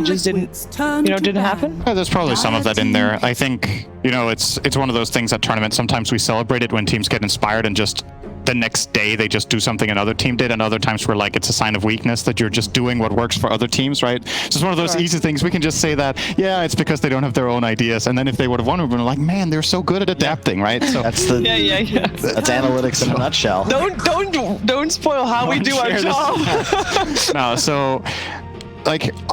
just didn't happen? Yeah, there's probably some of that in there. I think, it's one of those things at tournaments. Sometimes we celebrate it when teams get inspired and just the next day they just do something another team did, and other times we're like, it's a sign of weakness that you're just doing what works for other teams, right? So it's one of those easy things. We can just say that, yeah, it's because they don't have their own ideas, and then if they would have won, we'd be like, man, they're so good at adapting, right? So that's the that's analytics in a nutshell. Don't spoil how we do our job. No, so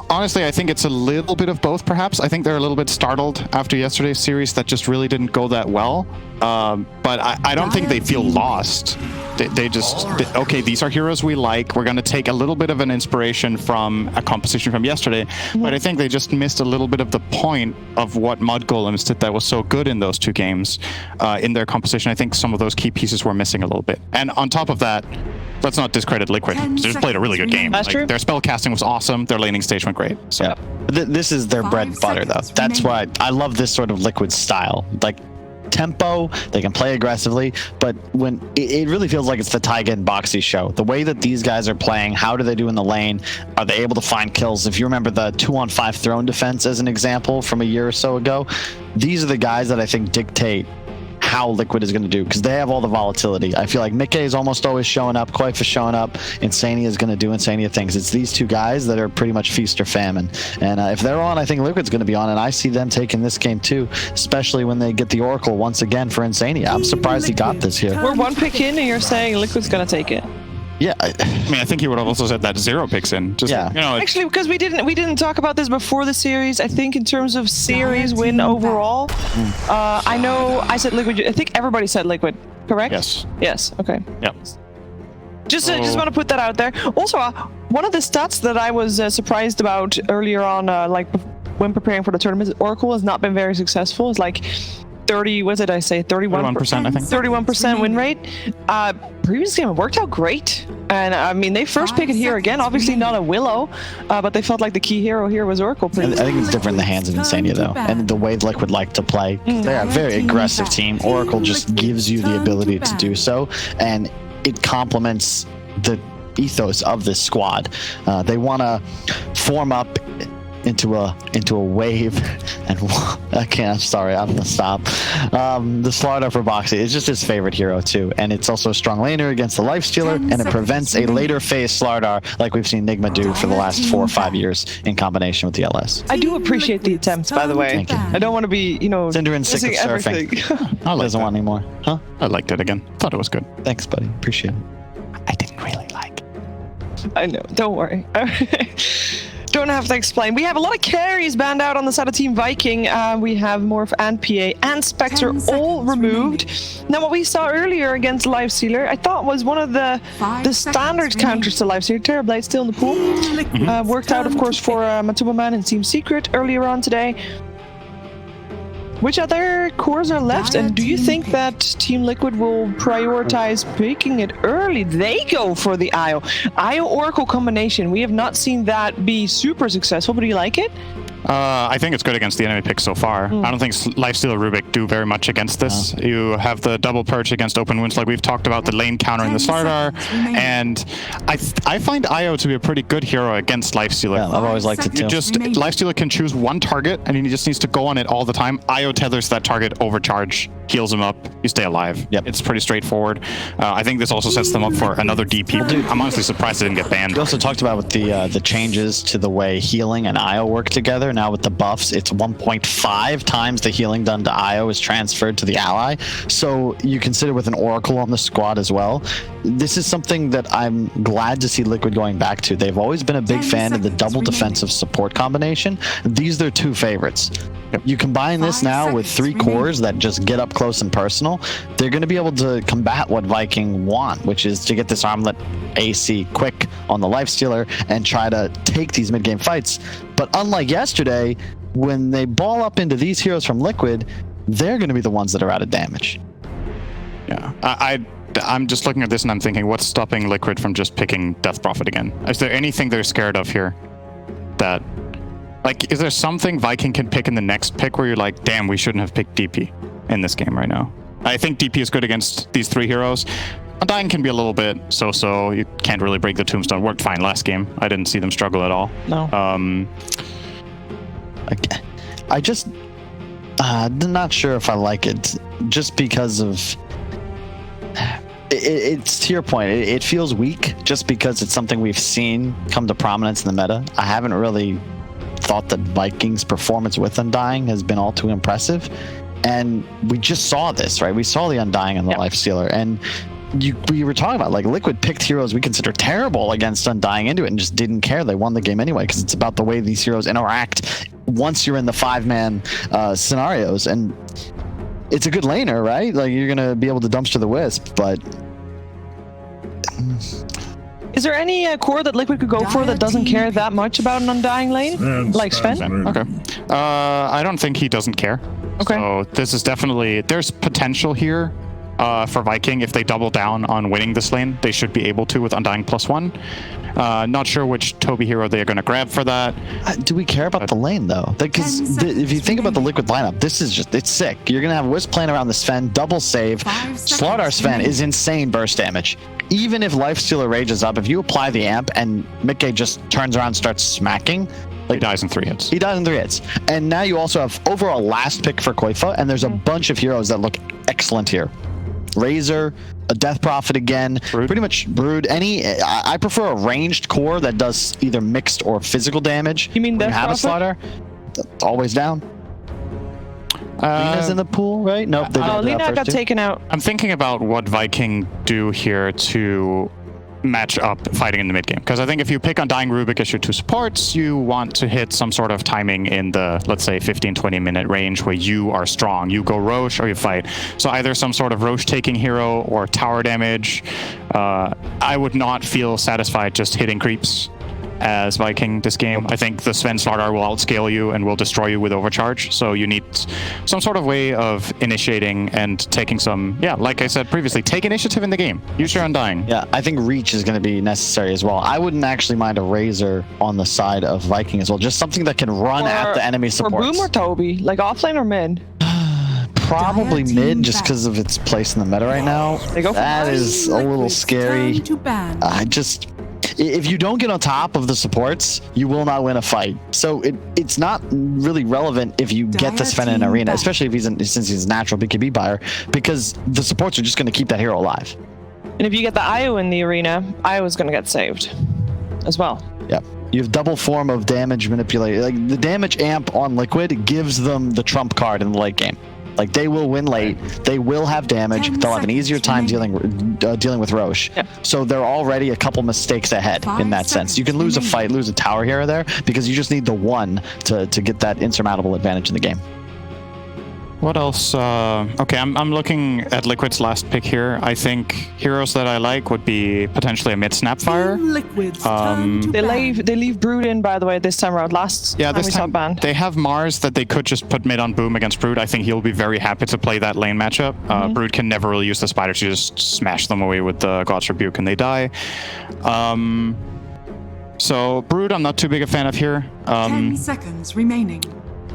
honestly, I think it's a little bit of both, perhaps. I think they're a little bit startled after yesterday's series that just really didn't go that well. But I don't think they feel lost. They just, okay, these are heroes we like. We're going to take a little bit of an inspiration from a composition from yesterday. But I think they just missed a little bit of the point of what Mud Golems did that was so good in those two games in their composition. I think some of those key pieces were missing a little bit. And on top of that, let's not discredit Liquid. They just played a really good game. That's true. Their spell casting was awesome. Their laning stage went great. So. Yeah. This is their bread and butter, though. That's why I love this sort of Liquid style. Like, tempo, they can play aggressively, but when it really feels like it's the Taiga and Boxy show. The way that these guys are playing, how do they do in the lane? Are they able to find kills? If you remember the 2-on-5 throne defense as an example from a year or so ago, these are the guys that I think dictate how Liquid is going to do, because they have all the volatility. I feel like Mickey is almost always showing up, Koif is showing up, Insania is going to do Insania things. It's these two guys that are pretty much feast or famine. And if they're on, I think Liquid's going to be on, and I see them taking this game too, especially when they get the Oracle once again for Insania. I'm surprised he got this here. We're one pick in, and you're saying Liquid's going to take it. Yeah, I mean, I think he would have also said that 0 picks in. Just, actually, because we didn't talk about this before the series. I think in terms of series win overall, I know I said Liquid. I think everybody said Liquid, correct? Yes. Yes. Okay. Yep. Just want to put that out there. Also, one of the stats that I was surprised about earlier on, when preparing for the tournament, Oracle has not been very successful. It's like 30, what did I say? 31%, I think. 31% win rate. Previous game, it worked out great. And I mean, they first pick it here again. Obviously not a Willow, but they felt like the key hero here was Oracle. I think it's different in the hands of Insania, though. And the way Liquid like to play. They're a very aggressive team. Oracle just gives you the ability to do so. And it complements the ethos of this squad. They want to form up into a wave, and I can't. I'm sorry. I'm gonna stop. The Slardar for Boxy is just his favorite hero too, and it's also a strong laner against the Lifestealer, and it prevents a later phase Slardar like we've seen Nigma do for the last 4 or 5 years in combination with the LS. I do appreciate the attempts, by the way. Thank you. I don't want to be, Cinderin sick of surfing. I doesn't want anymore, huh? I liked it again. Thought it was good. Thanks, buddy. Appreciate it. I didn't really like it. I know. Don't worry. Don't have to explain. We have a lot of carries banned out on the side of Team Viking. We have Morph and PA and Spectre all removed. Now, what we saw earlier against Lifestealer, I thought was one of the standard counters to Lifestealer. Terrorblade still in the pool. Worked out, of course, for Matuma Man and Team Secret earlier on today. Which other cores are left, and do you think that Team Liquid will prioritize picking it early? They go for the IO Oracle combination. We have not seen that be super successful, but do you like it? I think it's good against the enemy pick so far. I don't think Lifestealer Rubik do very much against this. You have the double perch against open wounds like we've talked about, the lane counter in the Slardar, and I find IO to be a pretty good hero against Lifestealer. Yeah, I've always liked it too. Lifestealer can choose one target and he just needs to go on it all the time. IO tethers that target, overcharge, heals him up, you stay alive. Yep. It's pretty straightforward. I think this also sets them up for another DP. Dude, I'm honestly surprised they didn't get banned. We also talked about with the changes to the way healing and IO work together. Now with the buffs, it's 1.5 times the healing done to IO is transferred to the ally. So you consider with an Oracle on the squad as well. This is something that I'm glad to see Liquid going back to. They've always been a big fan of the double defensive support combination. These are their two favorites. You combine this now with 3 cores that just get up close and personal, they're going to be able to combat what Viking want, which is to get this armlet AC quick on the Lifestealer and try to take these mid-game fights. But unlike yesterday, when they ball up into these heroes from Liquid, they're going to be the ones that are out of damage. Yeah, I'm just looking at this and I'm thinking, what's stopping Liquid from just picking Death Prophet again? Is there anything they're scared of here? That, like, is there something Viking can pick in the next pick where you're like, damn, we shouldn't have picked DP in this game right now? I think DP is good against these 3 heroes. Undying can be a little bit so-so. You can't really break the tombstone. Worked fine last game. I didn't see them struggle at all. No. I just I'm not sure if I like it, just because of it's to your point. It feels weak just because it's something we've seen come to prominence in the meta. I haven't really thought that Vikings' performance with Undying has been all too impressive, and we just saw this, right? We saw the Undying and the Lifestealer, and we were talking about, like, Liquid picked heroes we consider terrible against Undying into it and just didn't care. They won the game anyway because it's about the way these heroes interact once you're in the 5-man scenarios. And it's a good laner, right? Like, you're going to be able to dumpster the Wisp, but... Is there any core that Liquid could go for that doesn't care that much about an Undying lane? Like Sven? Okay. I don't think he doesn't care. Okay. So this is definitely... There's potential here. For Viking, if they double down on winning this lane, they should be able to with Undying +1. Not sure which Toby hero they're going to grab for that. Do we care about the lane, though? Because if you think about the Liquid lineup, this is just, it's sick. You're going to have Wisp playing around the Sven, double save. Slardar Sven is insane burst damage. Even if Lifestealer rages up, if you apply the amp and Mickey just turns around and starts smacking, He dies in 3 hits. He dies in 3 hits. And now you also have overall last pick for Koifa, and there's a bunch of heroes that look excellent here. Razor, a Death Prophet again, Brood. Pretty much Brood. I prefer a ranged core that does either mixed or physical damage. You mean When Death have a Prophet? Slaughter, always down. Lena's in the pool, right? Nope. They Oh, did that Lena first got too. taken out. I'm thinking about what Viking do here to match up fighting in the mid game, because I think if you pick Undying Rubik as your 2 supports, you want to hit some sort of timing in the, let's say, 15-20 minute range where you are strong. You go Roche or you fight. So either some sort of Roche taking hero or tower damage. I would not feel satisfied just hitting creeps as Viking this game. I think the Sven Slardar will outscale you and will destroy you with overcharge. So you need some sort of way of initiating and taking some, like I said previously, take initiative in the game. Use your Undying. Yeah, I think Reach is going to be necessary as well. I wouldn't actually mind a Razor on the side of Viking as well. Just something that can run at the enemy For supports. Boom or Toby? Like offlane or mid? Probably mid, just because of its place in the meta right now. They go for That is a little scary. If you don't get on top of the supports, you will not win a fight. So it's not really relevant if you get the Sven in an arena, especially if since he's a natural BKB buyer, because the supports are just going to keep that hero alive. And if you get the Io in the arena, Io's going to get saved as well. Yeah. You have double form of damage manipulation. Like, the damage amp on Liquid gives them the trump card in the late game. Like, they will win late. They will have damage. They'll have an easier time dealing with Roche. Yeah. So they're already a couple mistakes ahead in that sense. You can lose a fight, lose a tower here or there, because you just need the one to get that insurmountable advantage in the game. What else? Okay, I'm looking at Liquid's last pick here. I think heroes that I like would be potentially a mid Snapfire. They leave Brood in, by the way, this time around. Last time this we saw banned. they have Mars that they could just put mid on Boom against Brood. I think he'll be very happy to play that lane matchup. Brood can never really use the spider to just smash them away with the God's Rebuke and they die. So Brood, I'm not too big a fan of here. 10 seconds remaining.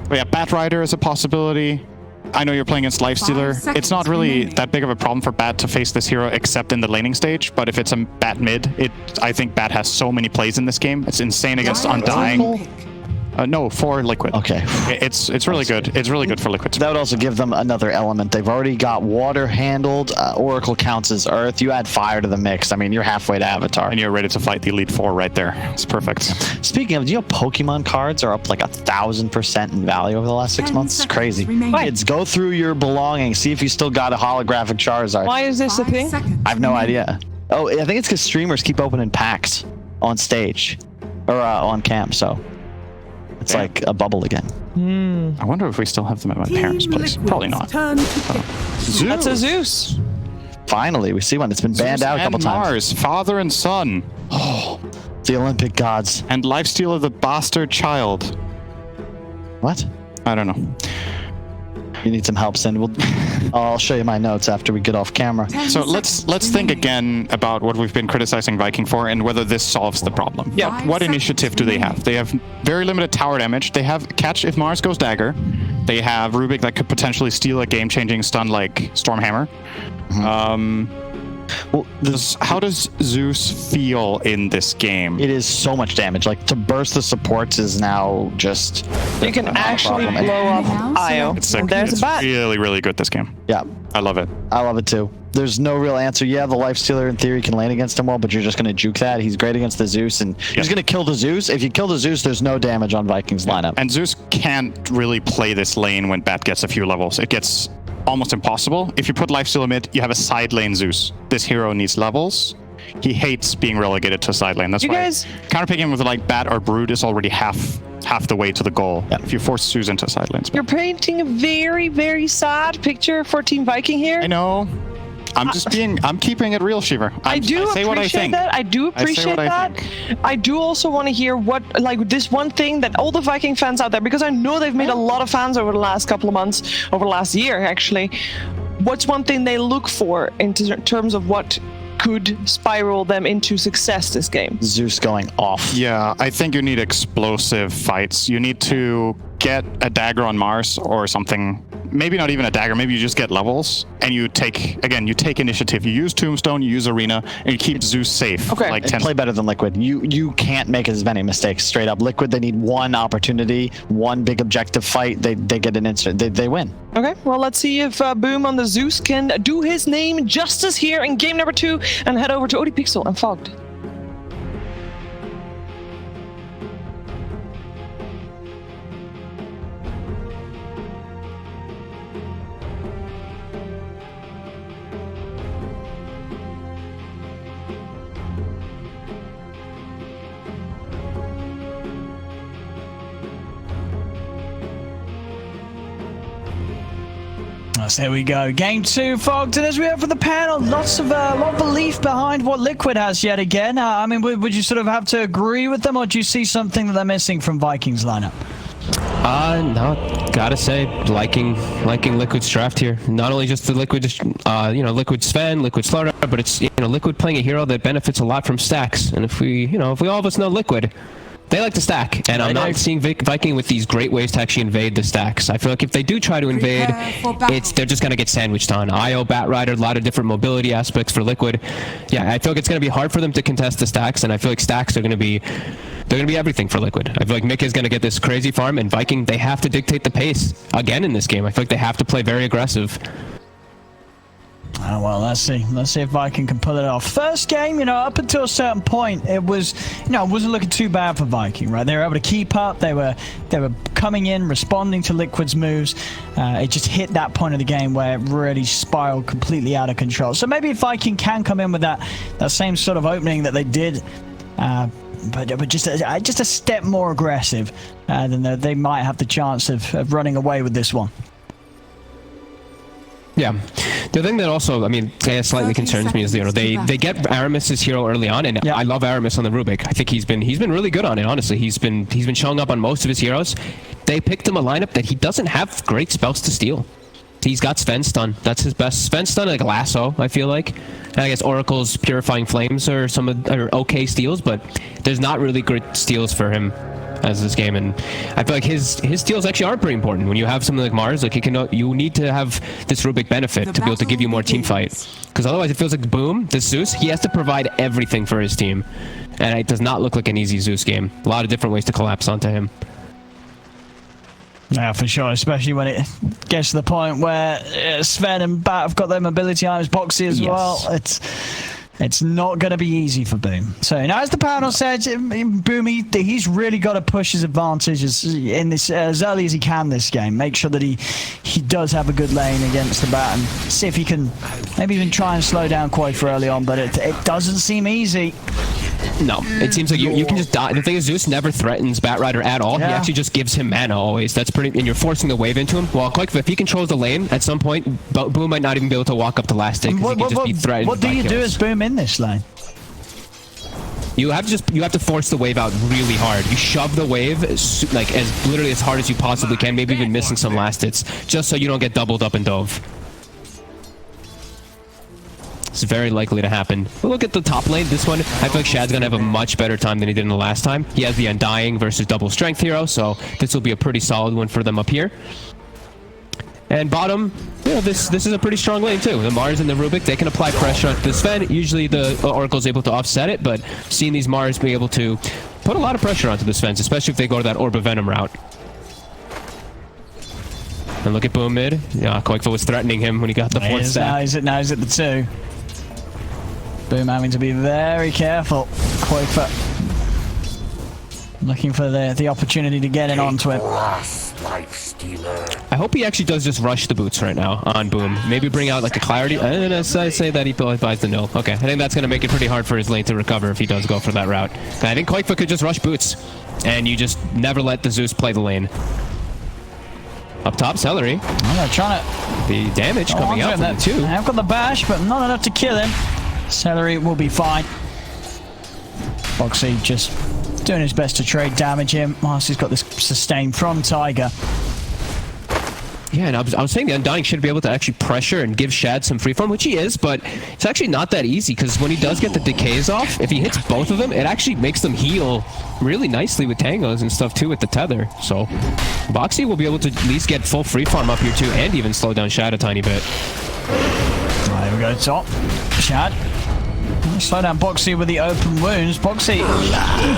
But yeah, Bat Rider is a possibility. I know you're playing against Lifestealer. It's not really that big of a problem for Bat to face this hero except in the laning stage, but if it's a Bat mid, I think Bat has so many plays in this game. It's insane against Undying. No, for Liquid. Okay. It's really good. It's really good for Liquid. That would also give them another element. They've already got water handled. Oracle counts as earth. You add fire to the mix. I mean, you're halfway to Avatar. And you're ready to fight the Elite Four right there. It's perfect. Speaking of, do you know Pokemon cards are up like 1,000% in value over the last 6 months? It's crazy. Kids, go through your belongings. See if you still got a holographic Charizard. Why is this a thing? I have no idea. Oh, I think it's because streamers keep opening packs on stage or on cam, so it's like a bubble again. I wonder if we still have them at my parents' place. Probably not. That's a Zeus. Finally, we see one. It's been banned out a couple times. Mars, father and son. Oh, the Olympic gods. And Lifestealer, the bastard child. What? I don't know. You need some help, Sin. I'll show you my notes after we get off camera. So let's think again about what we've been criticizing Viking for and whether this solves the problem. Yeah. What initiative do they have? They have very limited tower damage. They have catch if Mars goes dagger. They have Rubik that could potentially steal a game-changing stun like Stormhammer. Well, How does Zeus feel in this game? it is so much damage. Like, to burst the supports is now just... You can actually problem. blow up Now Io. It's like, There's it's a bat. really, really good this game. Yeah, I love it. I love it too. There's no real answer. Yeah, the Lifestealer in theory can lane against him well, but you're just going to juke that. He's great against the Zeus, and he's going to kill the Zeus. If you kill the Zeus, there's no damage on Vikings lineup. And Zeus can't really play this lane when Bat gets a few levels. It gets almost impossible. If you put Lifestealer mid, you have a side lane Zeus. This hero needs levels. He hates being relegated to a side lane. That's You why guys- counterpicking with like Bat or Brood is already half the way to the goal. Yeah. If you force Zeus into a side lane. You're painting a very, very sad picture for Team Viking here. I know. I'm keeping it real, Shiver. I do say what I appreciate think. that. I do I say appreciate what I that. I do also want to hear what, like, this one thing that all the Viking fans out there, because I know they've made a lot of fans over the last couple of months, over the last year, actually. What's one thing they look for in terms of what could spiral them into success this game? Zeus going off. Yeah, I think you need explosive fights. You need to get a dagger on Mars or something. Maybe not even a dagger. Maybe you just get levels and you take initiative. You use Tombstone, you use Arena, and you keep Zeus safe. Okay. Like And 10. play better than Liquid. You can't make as many mistakes straight up. Liquid, they need one opportunity, one big objective fight. They get an instant. They win. Okay, well, let's see if Boom on the Zeus can do his name justice here in game number 2 and head over to ODPixel and Fogged. So there we go. Game 2, Fogged. And as we have for the panel, lot of belief behind what Liquid has yet again. I mean, would you sort of have to agree with them, or do you see something that they're missing from Vikings lineup? No, gotta say, liking Liquid's draft here. Not only just the Liquid, Liquid Sven, Liquid Slaughter, but it's, Liquid playing a hero that benefits a lot from stacks. And if we all of us know Liquid, they like to stack, and I'm not seeing Viking with these great ways to actually invade the stacks. I feel like if they do try to invade, they're just going to get sandwiched on. IO, Batrider, a lot of different mobility aspects for Liquid. Yeah, I feel like it's going to be hard for them to contest the stacks, and I feel like stacks are going to be everything for Liquid. I feel like Mick is going to get this crazy farm, and Viking, they have to dictate the pace again in this game. I feel like they have to play very aggressive. Oh, well, let's see if Viking can pull it off. First game, up until a certain point, it was, it wasn't looking too bad for Viking, right? They were able to keep up. They were coming in, responding to Liquid's moves. It just hit that point of the game where it really spiraled completely out of control. So maybe if Viking can come in with that same sort of opening that they did, but just a step more aggressive, then they might have the chance of running away with this one. Yeah. The thing that also, slightly concerns me is, they get Aramis' hero early on, and I love Aramis on the Rubik. I think he's been really good on it, honestly. He's been showing up on most of his heroes. They picked him a lineup that he doesn't have great spells to steal. He's got Sven Stun. That's his best. Sven Stun, like Lasso, I feel like. And I guess Oracle's Purifying Flames are okay steals, but there's not really great steals for him as this game, and I feel like his steals actually are pretty important. When you have something like Mars, like you need to have this Rubik benefit to be able to give you more team fight, because otherwise it feels like Boom, this Zeus, he has to provide everything for his team, and it does not look like an easy Zeus game. A lot of different ways to collapse onto him. Yeah, for sure, especially when it gets to the point where Sven and Bat have got their mobility items boxy as well. It's not going to be easy for Boom. So now, as the panel said, Boom, he's really got to push his advantages in this as early as he can this game. Make sure that he does have a good lane against the Bat, and see if he can maybe even try and slow down Koi for early on, but it doesn't seem easy. No, it seems like you can just die. The thing is, Zeus never threatens Batrider at all. Yeah. He actually just gives him mana always. That's pretty, and you're forcing the wave into him. Well, Quake, if he controls the lane, at some point, Boom might not even be able to walk up to last stick, because he can just be threatened. What do you do as Boom in this lane? You have to force the wave out really hard. You shove the wave like literally as hard as you possibly can, maybe even missing some last hits, just so you don't get doubled up and dove. It's very likely to happen. But look at the top lane. This one, I feel like Shad's going to have a much better time than he did in the last time. He has the Undying versus double strength hero, so this will be a pretty solid one for them up here. And bottom, you know, this is a pretty strong lane too. The Mars and the Rubik, they can apply pressure onto the Sven. Usually the Oracle's able to offset it, but seeing these Mars be able to put a lot of pressure onto the Svens, especially if they go to that Orb of Venom route. And look at Boom mid. Yeah, Koikfa was threatening him when he got the fourth stack. Now he's at the 2. Boom having to be very careful. Koikfa looking for the opportunity to get in onto him. I hope he actually does just rush the boots right now on Boom. Maybe bring out like a clarity. And I say that he buys the nil. Okay, I think that's going to make it pretty hard for his lane to recover if he does go for that route. I think Koikfa could just rush boots, and you just never let the Zeus play the lane. Up top, Celery. Oh, they're trying to... The damage coming out from the 2. I've got the bash, but not enough to kill him. Celery will be fine. Boxy just doing his best to trade damage him. Marcy's got this sustain from Tiger. Yeah, and I was saying the Undying should be able to actually pressure and give Shad some freeform, which he is, but it's actually not that easy, because when he does get the decays off, if he hits both of them, it actually makes them heal really nicely with tangos and stuff too with the tether. So Boxy will be able to at least get full freeform up here too, and even slow down Shad a tiny bit. Right, here we go, top. Shad. Slow down Boxy with the open wounds. Boxy,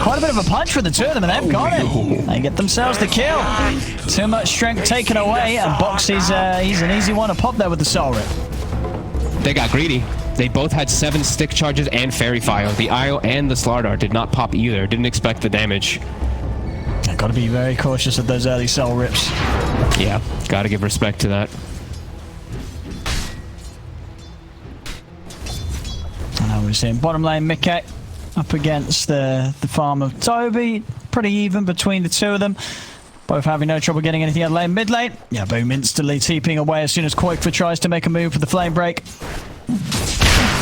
quite a bit of a punch for the 2 of them, and they've got it. They get themselves the kill. Too much strength taken away, and Boxy's he's an easy one to pop there with the Soul Rip. They got greedy. They both had 7 stick charges and Fairy Fire. The Io and the Slardar did not pop either. Didn't expect the damage. I've got to be very cautious of those early Soul Rips. Yeah, got to give respect to that. We're seeing bottom lane Mickey up against the farm of Toby. Pretty even between the 2 of them. Both having no trouble getting anything out of lane. Mid lane, yeah, Boom instantly TPing away as soon as Koikfa tries to make a move for the flame break.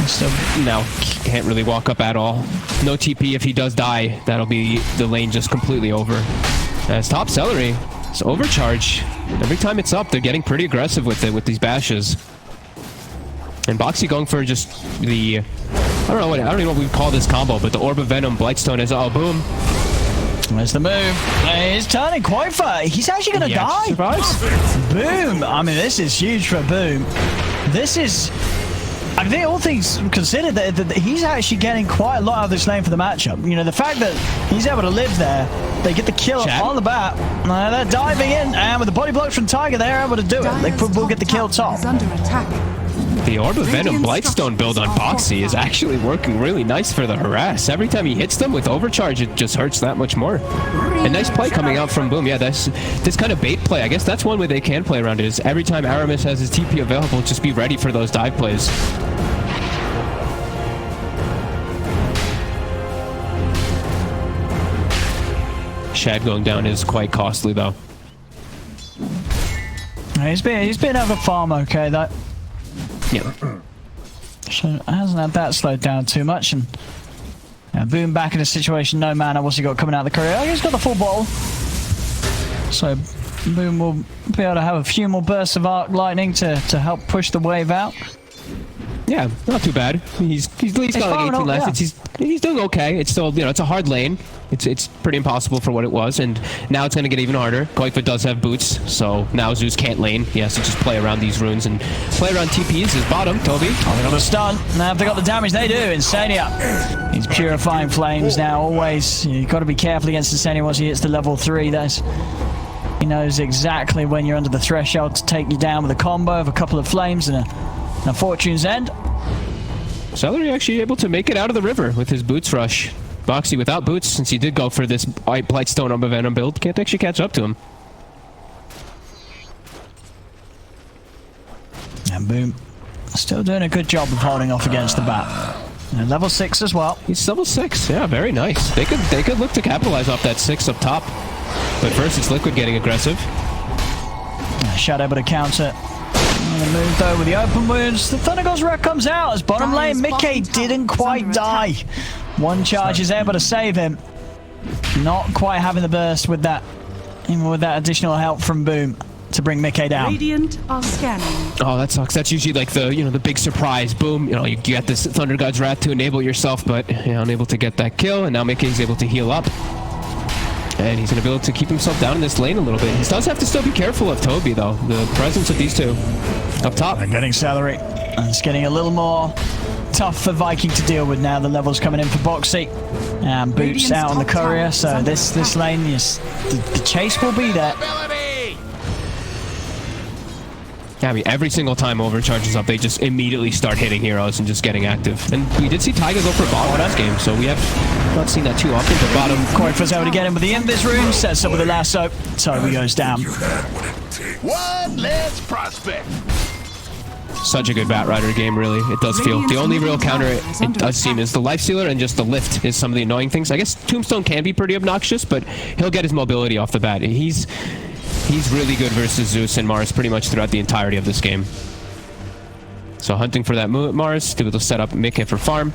So now can't really walk up at all. No TP if he does die. That'll be the lane just completely over. As top Celery, it's overcharge. Every time it's up, they're getting pretty aggressive with it with these bashes. And Boxy going for just the, I don't even know what we call this combo, but the Orb of Venom, Blightstone is, oh, Boom. There's the move. He's turning Koikfa. He's actually going to die. Survives. Boom. I mean, this is huge for Boom. This is, I think all things considered, that he's actually getting quite a lot out of this lane for the matchup. You know, the fact that he's able to live there, they get the kill on the bat. They're diving in, and with the body blocks from Tiger, they're able to do it. They will get the kill top. Under attack. The Orb of Venom Blightstone build on Boxy is actually working really nice for the harass. Every time he hits them with overcharge, it just hurts that much more. A nice play coming out from Boom. Yeah, this kind of bait play. I guess that's one way they can play around it, is every time Aramis has his TP available, just be ready for those dive plays. Shad going down is quite costly though. He's been able to farm okay though. Yeah. So hasn't had that slowed down too much, and Boom back in a situation, no mana. What's he got coming out of the career? Oh, he's got the full bottle. So Boom will be able to have a few more bursts of arc lightning to help push the wave out. Yeah, not too bad. He's at least got like 18 last. Yeah. He's doing okay. It's still, you know, it's a hard lane. It's pretty impossible for what it was, and now it's going to get even harder. Koikfa does have boots, so now Zeus can't lane. He has to just play around these runes and play around TPs. His bottom, Toby. Oh, they got the stun. Now if they got the damage, they do. Insania. He's purifying flames now. Always, you've got to be careful against Insania once he hits the level 3. He knows exactly when you're under the threshold to take you down with a combo of a couple of flames and a Fortune's End. Celery actually able to make it out of the river with his boots rush. Boxy without boots, since he did go for this White Blightstone Orb of Venom build, can't actually catch up to him. And Boom still doing a good job of holding off against the bat. And level 6 as well. He's level 6, yeah, very nice. They could look to capitalize off that 6 up top. But first it's Liquid getting aggressive. Shad able to counter. Move though with the open wounds. The Thundergod's Wreck comes out as bottom lane. Mickey didn't quite die. One charge is able to save him. Not quite having the burst with that, even with that additional help from Boom to bring Mickey down. Radiant are scanning. Oh, that sucks. That's usually like the big surprise. Boom, you get this Thunder God's Wrath to enable yourself, but unable to get that kill, and now Mickey's able to heal up. And he's going to be able to keep himself down in this lane a little bit. He does have to still be careful of Toby, though. The presence of these two up top. They're getting salary. And it's getting a little more tough for Viking to deal with now. The level's coming in for Boxy. And Boots out on the courier. So this lane, yes, the chase will be there. Yeah, I mean, every single time overcharges up, they just immediately start hitting heroes and just getting active. And we did see Taiga go for a bottom last game, so we have not seen that too often. But bottom. Koifa's able to get him with the Invis rune, sets up with the lasso. Toby goes down. One less prospect. Such a good Batrider game, really. It does feel. The only real counter it does seem is the Life Stealer, and just the lift is some of the annoying things. I guess Tombstone can be pretty obnoxious, but he'll get his mobility off the bat. He's really good versus Zeus and Mars pretty much throughout the entirety of this game. So hunting for that Mars, to be able to set up Mickey for farm.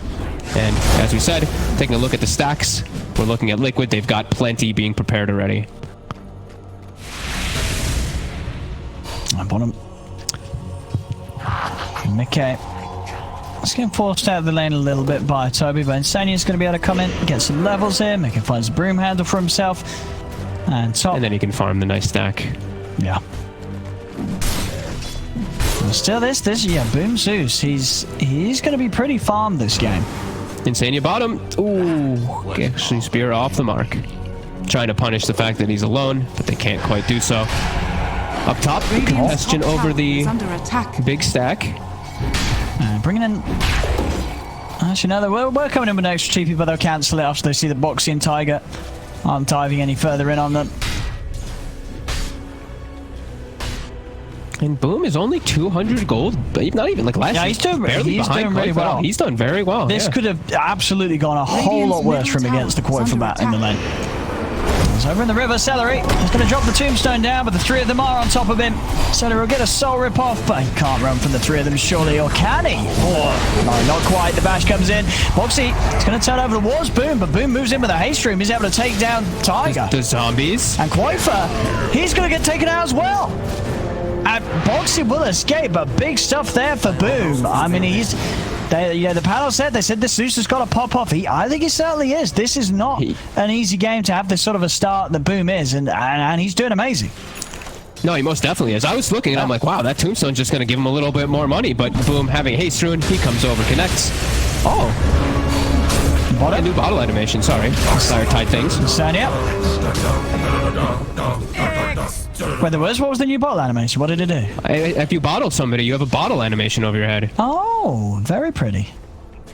And as we said, taking a look at the stacks, we're looking at Liquid. They've got plenty being prepared already. I'm on him. Mickey. It's getting forced out of the lane a little bit by Toby, but Insania's going to be able to come in, get some levels here. Mickey finds a broom handle for himself. And top. And then he can farm the nice stack. Yeah. And still yeah, Boom Zeus. He's going to be pretty farmed this game. Insania bottom. Ooh, actually spear off the mark. Trying to punish the fact that he's alone, but they can't quite do so. Up top, congestion over the big stack. And bringing in. Actually, no, we're coming in with an extra TP, but they'll cancel it after they see the Boxy and Tiger aren't diving any further in on them. And Boom is only 200 gold, but not even like last. Yeah, he's doing really well. He's done very well. This could have absolutely gone a whole lot worse from against the Koifa bat in the lane. He's over in the river. Celery. He's going to drop the tombstone down, but the three of them are on top of him. Celery will get a soul rip off, but he can't run from the three of them, surely, or can he? Oh, no, not quite. The bash comes in. Boxy is going to turn over towards Boom, but Boom moves in with a haste stream. He's able to take down Tiger. The zombies. And Koifa, he's going to get taken out as well. And Boxy will escape, but big stuff there for Boom. I mean, the panel said, they said this Zeus has got to pop off. I think he certainly is. This is not an easy game to have this sort of a start that Boom is, and he's doing amazing. No, he most definitely is. I was looking and I'm like, wow, that tombstone's just going to give him a little bit more money, but Boom having haste rune, he comes over, connects. Oh. A new bottle animation, sorry. Fire tied things. Sign up. Wait, what was the new bottle animation? What did it do? If you bottle somebody, you have a bottle animation over your head. Oh, very pretty.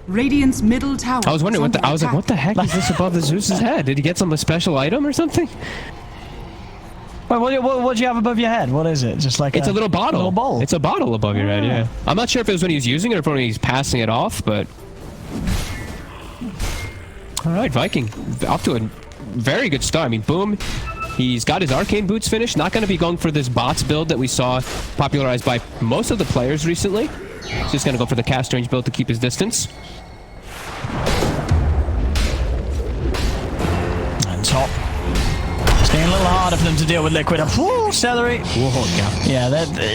Radiant's middle tower. I was wondering what the heck is this above the Zeus's head? Did he get some special item or something? Wait, what do you have above your head? What is it? Just like it's a little bottle. Little bowl. It's a bottle above your head, yeah. I'm not sure if it was when he was using it or when he's passing it off, but all right, Viking off to a very good start. I mean, Boom. He's got his arcane boots finished. Not going to be going for this bots build that we saw popularized by most of the players recently. He's just going to go for the cast range build to keep his distance. And top. It's getting a little harder for them to deal with Liquid. Ooh, Celery. Whoa, yeah,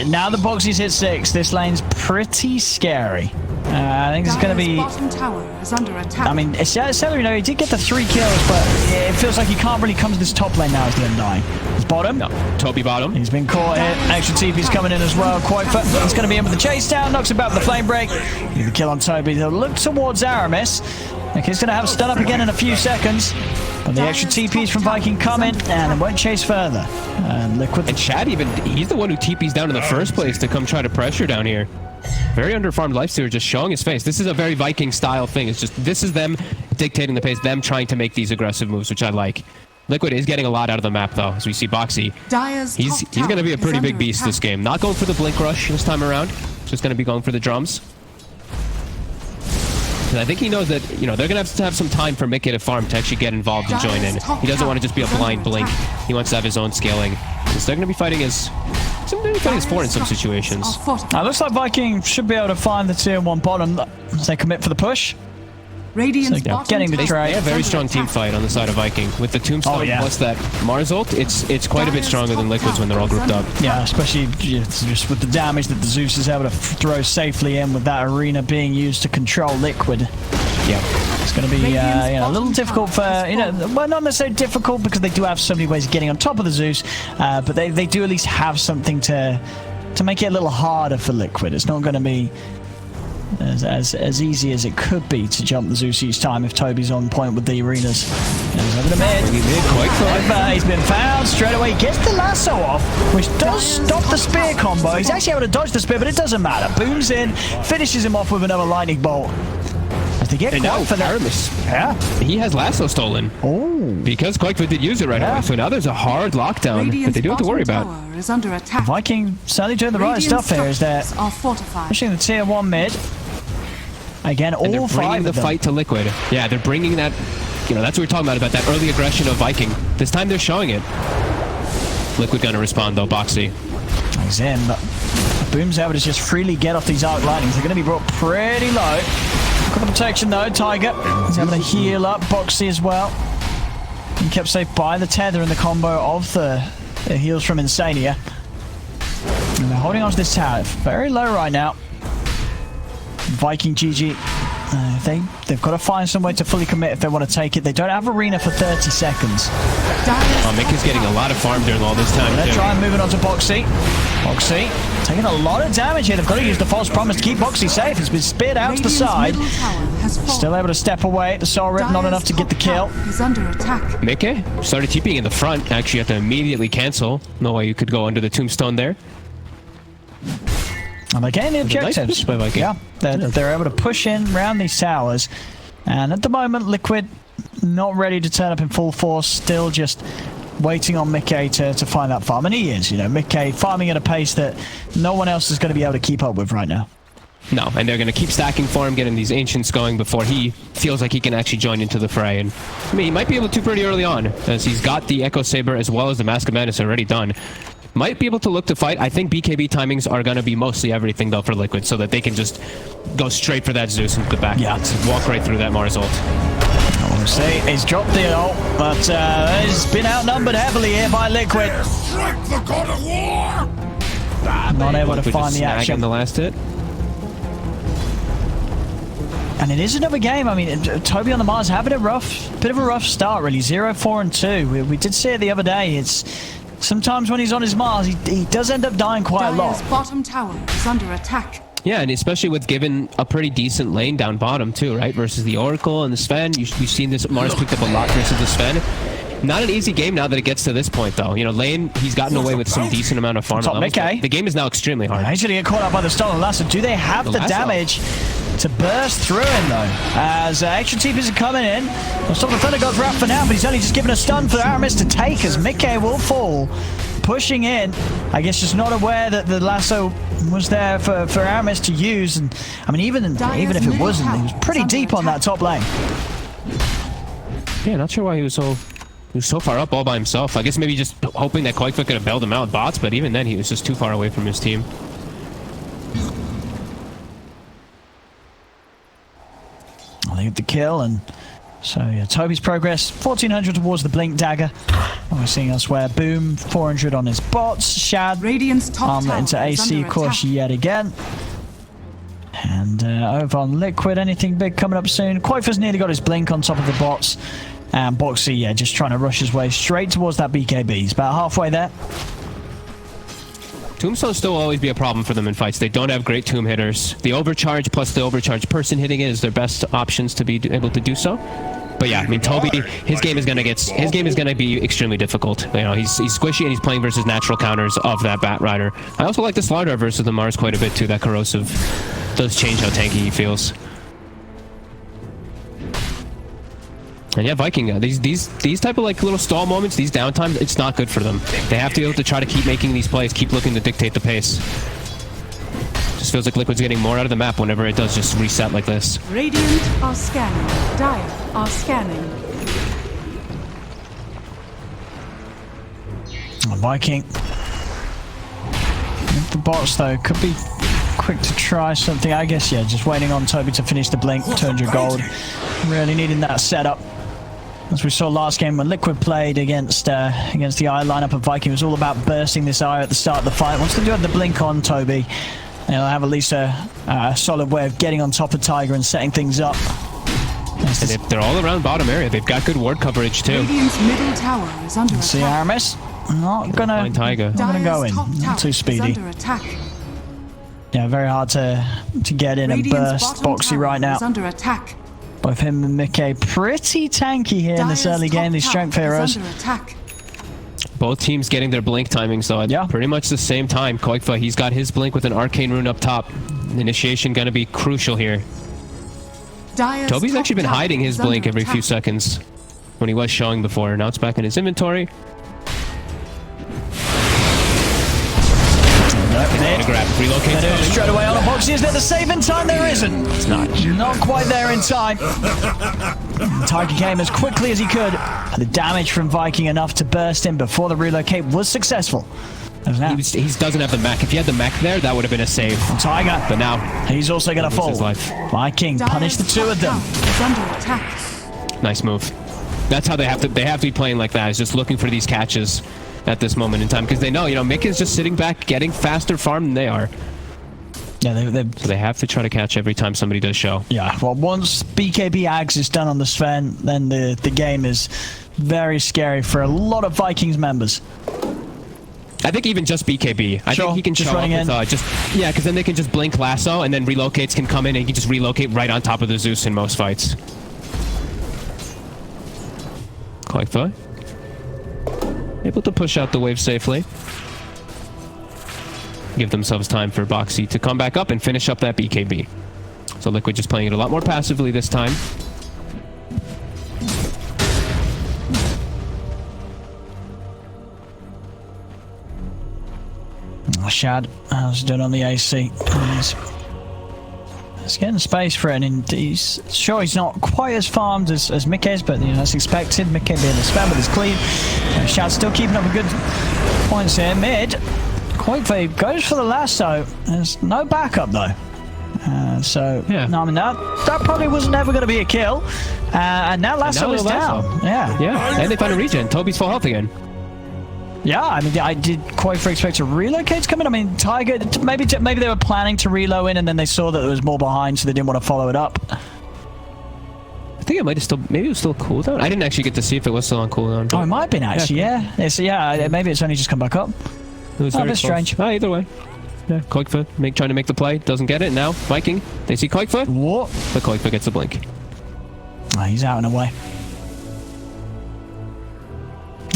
now the Boxy's hit 6. This lane's pretty scary. I think it's going to be. Bottom tower is under attack. I mean, Celery, no, he did get the 3 kills, but it feels like he can't really come to this top lane now as the undying. He's bottom. No, Toby bottom. He's been caught here. Extra TP's coming in as well. Koifa. He's going to be in with the chase down. Knocks him back with the flame break. The kill on Toby. They'll look towards Aramis. He's going to have a stun up again in a few seconds. But the extra TPs from Viking coming, and it won't chase further. And Liquid. And Chad he's the one who TP's down in the first place to come try to pressure down here. Very underfarmed Lifestealer just showing his face. This is a very Viking style thing. It's just, this is them dictating the pace, them trying to make these aggressive moves, which I like. Liquid is getting a lot out of the map though, as we see Boxy. He's going to be a pretty big beast this game. Not going for the Blink Rush this time around. Just going to be going for the drums. And I think he knows that, they're going to have some time for Mickey to farm to actually get involved and join in. He doesn't want to just be a blind blink. He wants to have his own scaling. So they're going to be fighting his 4 in some situations. Looks like Viking should be able to find the tier 1 bottom as they commit for the push. Radiant's getting the trade. They have a very strong team fight on the side of Viking. With the Tombstone plus that Mars ult, it's quite a bit stronger than Liquid's when they're all grouped up. Yeah, especially just with the damage that the Zeus is able to throw safely in with that arena being used to control Liquid. Yeah. It's going to be a little difficult for, well, not necessarily difficult because they do have so many ways of getting on top of the Zeus, but they do at least have something to make it a little harder for Liquid. It's not going to be as easy as it could be to jump the Zeus each time if Toby's on point with the arenas. He's over the mid. He's been found straight away. Gets the lasso off, which does stop the spear combo. He's actually able to dodge the spear, but it doesn't matter. Booms in, finishes him off with another lightning bolt. As they get Quake for that. Aramis. Yeah. He has lasso stolen. Oh. Because Quakefoot did use it right away. So now there's a hard lockdown that they do have to worry about. Is under attack. Viking certainly doing the right stuff here. Is they're are fortified. pushing the tier 1 mid. Again, all they're bringing five the of them. fight to Liquid. Yeah, they're bringing that. That's what we're talking about that early aggression of Viking. This time they're showing it. Liquid gonna respond though. Boxy. He's in, but Boom's able to just freely get off these arc lightnings. They're going to be brought pretty low. Got the protection though. Tiger is able to heal up. Boxy as well. And kept safe by the tether and the combo of the heals from Insania. And they're holding on to this tower. Very low right now. Viking GG. They've got to find some way to fully commit if they want to take it. They don't have arena for 30 seconds. Mick is getting a lot of farm during all this time. They're trying moving on to Boxy. Boxy taking a lot of damage here. They've got to use the false promise to keep Boxy safe. It's been speared out to the side. Still able to step away. The Soul Rip not enough to get the kill. He's under attack. Mickey started TPing in the front. Actually, you have to immediately cancel. No way you could go under the tombstone there. And they're getting the objectives. Yeah, they're able to push in around these towers. And at the moment, Liquid not ready to turn up in full force. Still just waiting on Mickey to find that farm. And he is, Mickey farming at a pace that no one else is going to be able to keep up with right now. No, and they're going to keep stacking for him, getting these Ancients going before he feels like he can actually join into the fray. And he might be able to pretty early on, as he's got the Echo Saber as well as the Mask of Madness already done. Might be able to look to fight. I think BKB timings are going to be mostly everything, though, for Liquid, so that they can just go straight for that Zeus into the back. Yeah. Walk right through that Mars ult. See, he's dropped the ult, but he's been outnumbered heavily here by Liquid. Strike the god of war! Not able to find the action. In the last hit. And it is another game. I mean, Toby on the Mars having a bit of a rough start, really. 0-4-2. We did see it the other day. It's sometimes when he's on his Mars, he does end up dying quite a lot. Bottom tower is under attack. Yeah, and especially with given a pretty decent lane down bottom too, right? Versus the Oracle and the Sven. We've seen this. Mars picked up a lot versus the Sven. Not an easy game now that it gets to this point, though. Lane, he's gotten away with some decent amount of farm levels. The game is now extremely hard. He's going to get caught up by the stolen lasso. Do they have the damage to burst through him, though? As extra TPs are coming in. Well, stop the Thunder God's wrap for now, but he's only just given a stun for Aramis to take as Mickey will fall. Pushing in. I guess just not aware that the lasso was there for Aramis to use. And I mean, even if it wasn't, he was pretty deep on that top lane. Yeah, not sure why he was so far up all by himself. I guess maybe just hoping that Quakefoot could have bailed him out with bots, but even then he was just too far away from his team. They get the kill, and so yeah, Toby's progress 1400 towards the Blink Dagger. We're seeing elsewhere. Boom 400 on his bots. Shad Radiant's top tower into AC, of course, yet again. And over on Liquid, anything big coming up soon? Quakefoot's nearly got his Blink on top of the bots. And Boxy, yeah, just trying to rush his way straight towards that BKB. He's about halfway there. Tombstone still always be a problem for them in fights. They don't have great tomb hitters. The overcharge plus the overcharge person hitting it is their best options to be able to do so. But yeah, I mean, Toby, his game is gonna be extremely difficult. He's squishy and he's playing versus natural counters of that Bat Rider. I also like the Slardar versus the Mars quite a bit too. That corrosive does change how tanky he feels. And yeah, Viking, these type of little stall moments, these downtimes, it's not good for them. They have to be able to try to keep making these plays, keep looking to dictate the pace. Just feels like Liquid's getting more out of the map whenever it does just reset like this. Radiant are scanning. Dire are scanning. Viking. The bots though could be quick to try something. I guess yeah, just waiting on Toby to finish the blink. 200 gold. Really needing that setup. As we saw last game when Liquid played against the Eye lineup of Viking, it was all about bursting this Eye at the start of the fight. Once they do have the blink on Toby, they'll have at least a solid way of getting on top of Tiger and setting things up. And they're all around bottom area. They've got good ward coverage too. Radiant's middle tower is under See attack. Aramis? Not gonna Taiga. Not gonna go in. Top Not tower too is speedy. under attack. Yeah, very hard to get in and Radiant's burst bottom Boxy tower right now. is under attack. Both him and Mickey pretty tanky here in this Dire's early game, top these tower strength is heroes. under attack. Both teams getting their blink timing, so at pretty much the same time. Koikfa, he's got his blink with an arcane rune up top. Initiation gonna be crucial here. Dire's Toby's top actually been tower hiding his is under blink every few attack. seconds when he was showing before. Now it's back in his inventory. And a grab. Relocate's coming. Straight away on a Boxy. Is there the save in time? There isn't. It's not. Not quite there in time. Tiger came as quickly as he could. The damage from Viking enough to burst in before the relocate was successful. He doesn't have the mech. If he had the mech there, that would have been a save. Tiger. But now He's also going to fall. his life. Viking punish the Dire's two top of them. tower is under attack. Nice move. That's how they have to be playing like that, is just looking for these catches at this moment in time, because they know, Mick is just sitting back getting faster farm than they are. Yeah, So they have to try to catch every time somebody does show. Yeah, well, once BKB Ags is done on the Sven, then the game is very scary for a lot of Vikings members. I think even just BKB. I think he can just show up running in. with because then they can just blink lasso, and then relocates can come in and he can just relocate right on top of the Zeus in most fights. Koikfa able to push out the wave safely. Give themselves time for Boxy to come back up and finish up that BKB. So Liquid just playing it a lot more passively this time. Shad, how's it doing on the AC? He's getting space for it, and he's sure he's not quite as farmed as Mick is, but that's expected. Mick being the spam with his clean. Shad's still keeping up with good points here. Mid, Koikfa goes for the lasso. There's no backup though. No, I mean that probably was never going to be a kill. And now lasso is down. Yeah, and they find a regen. Toby's full health again. Yeah, I mean, I did quite expect a relocate to come in. I mean, Tiger, maybe they were planning to reload in, and then they saw that there was more behind, so they didn't want to follow it up. I think it might have still, maybe it was still cooldown. I didn't actually get to see if it was still on cooldown. Oh, it might have been actually, yeah. Maybe it's only just come back up. It was very that's close. strange. Either way. Yeah, Koikfa trying to make the play, doesn't get it. Now Viking, they see Koikfa, What? but Koikfa gets the blink. Oh, he's out and away.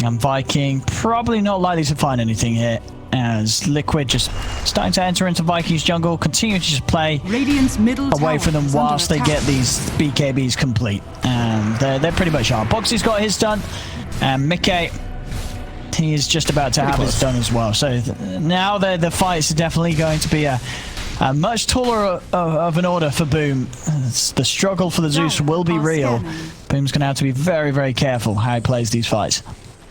And Viking probably not likely to find anything here, as Liquid just starting to enter into Viking's jungle, continue to just play Radiant's middle away tower from them is under whilst they attack. get these BKBs complete. And they're pretty much on. Boxy's got his done, and Mickey, he is just about to have his done as well. So now the fights are definitely going to be a much taller of an order for Boom. The struggle for the Zeus will be real. Boom's going to have to be very, very careful how he plays these fights.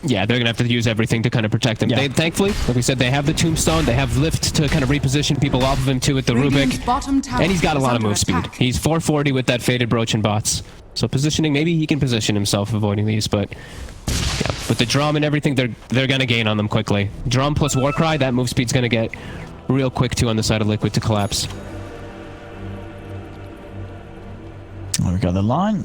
Yeah, they're going to have to use everything to kind of protect him. Yeah. Thankfully, like we said, they have the Tombstone, they have Lift to kind of reposition people off of him too with the Radiant's Rubik. bottom tower And he's got a is lot of under move speed. attack. He's 440 with that Faded Brooch and bots. So positioning, maybe he can position himself avoiding these, but yeah, with the drum and everything, they're going to gain on them quickly. Drum plus Warcry, that move speed's going to get real quick too on the side of Liquid to collapse. There we go, the line.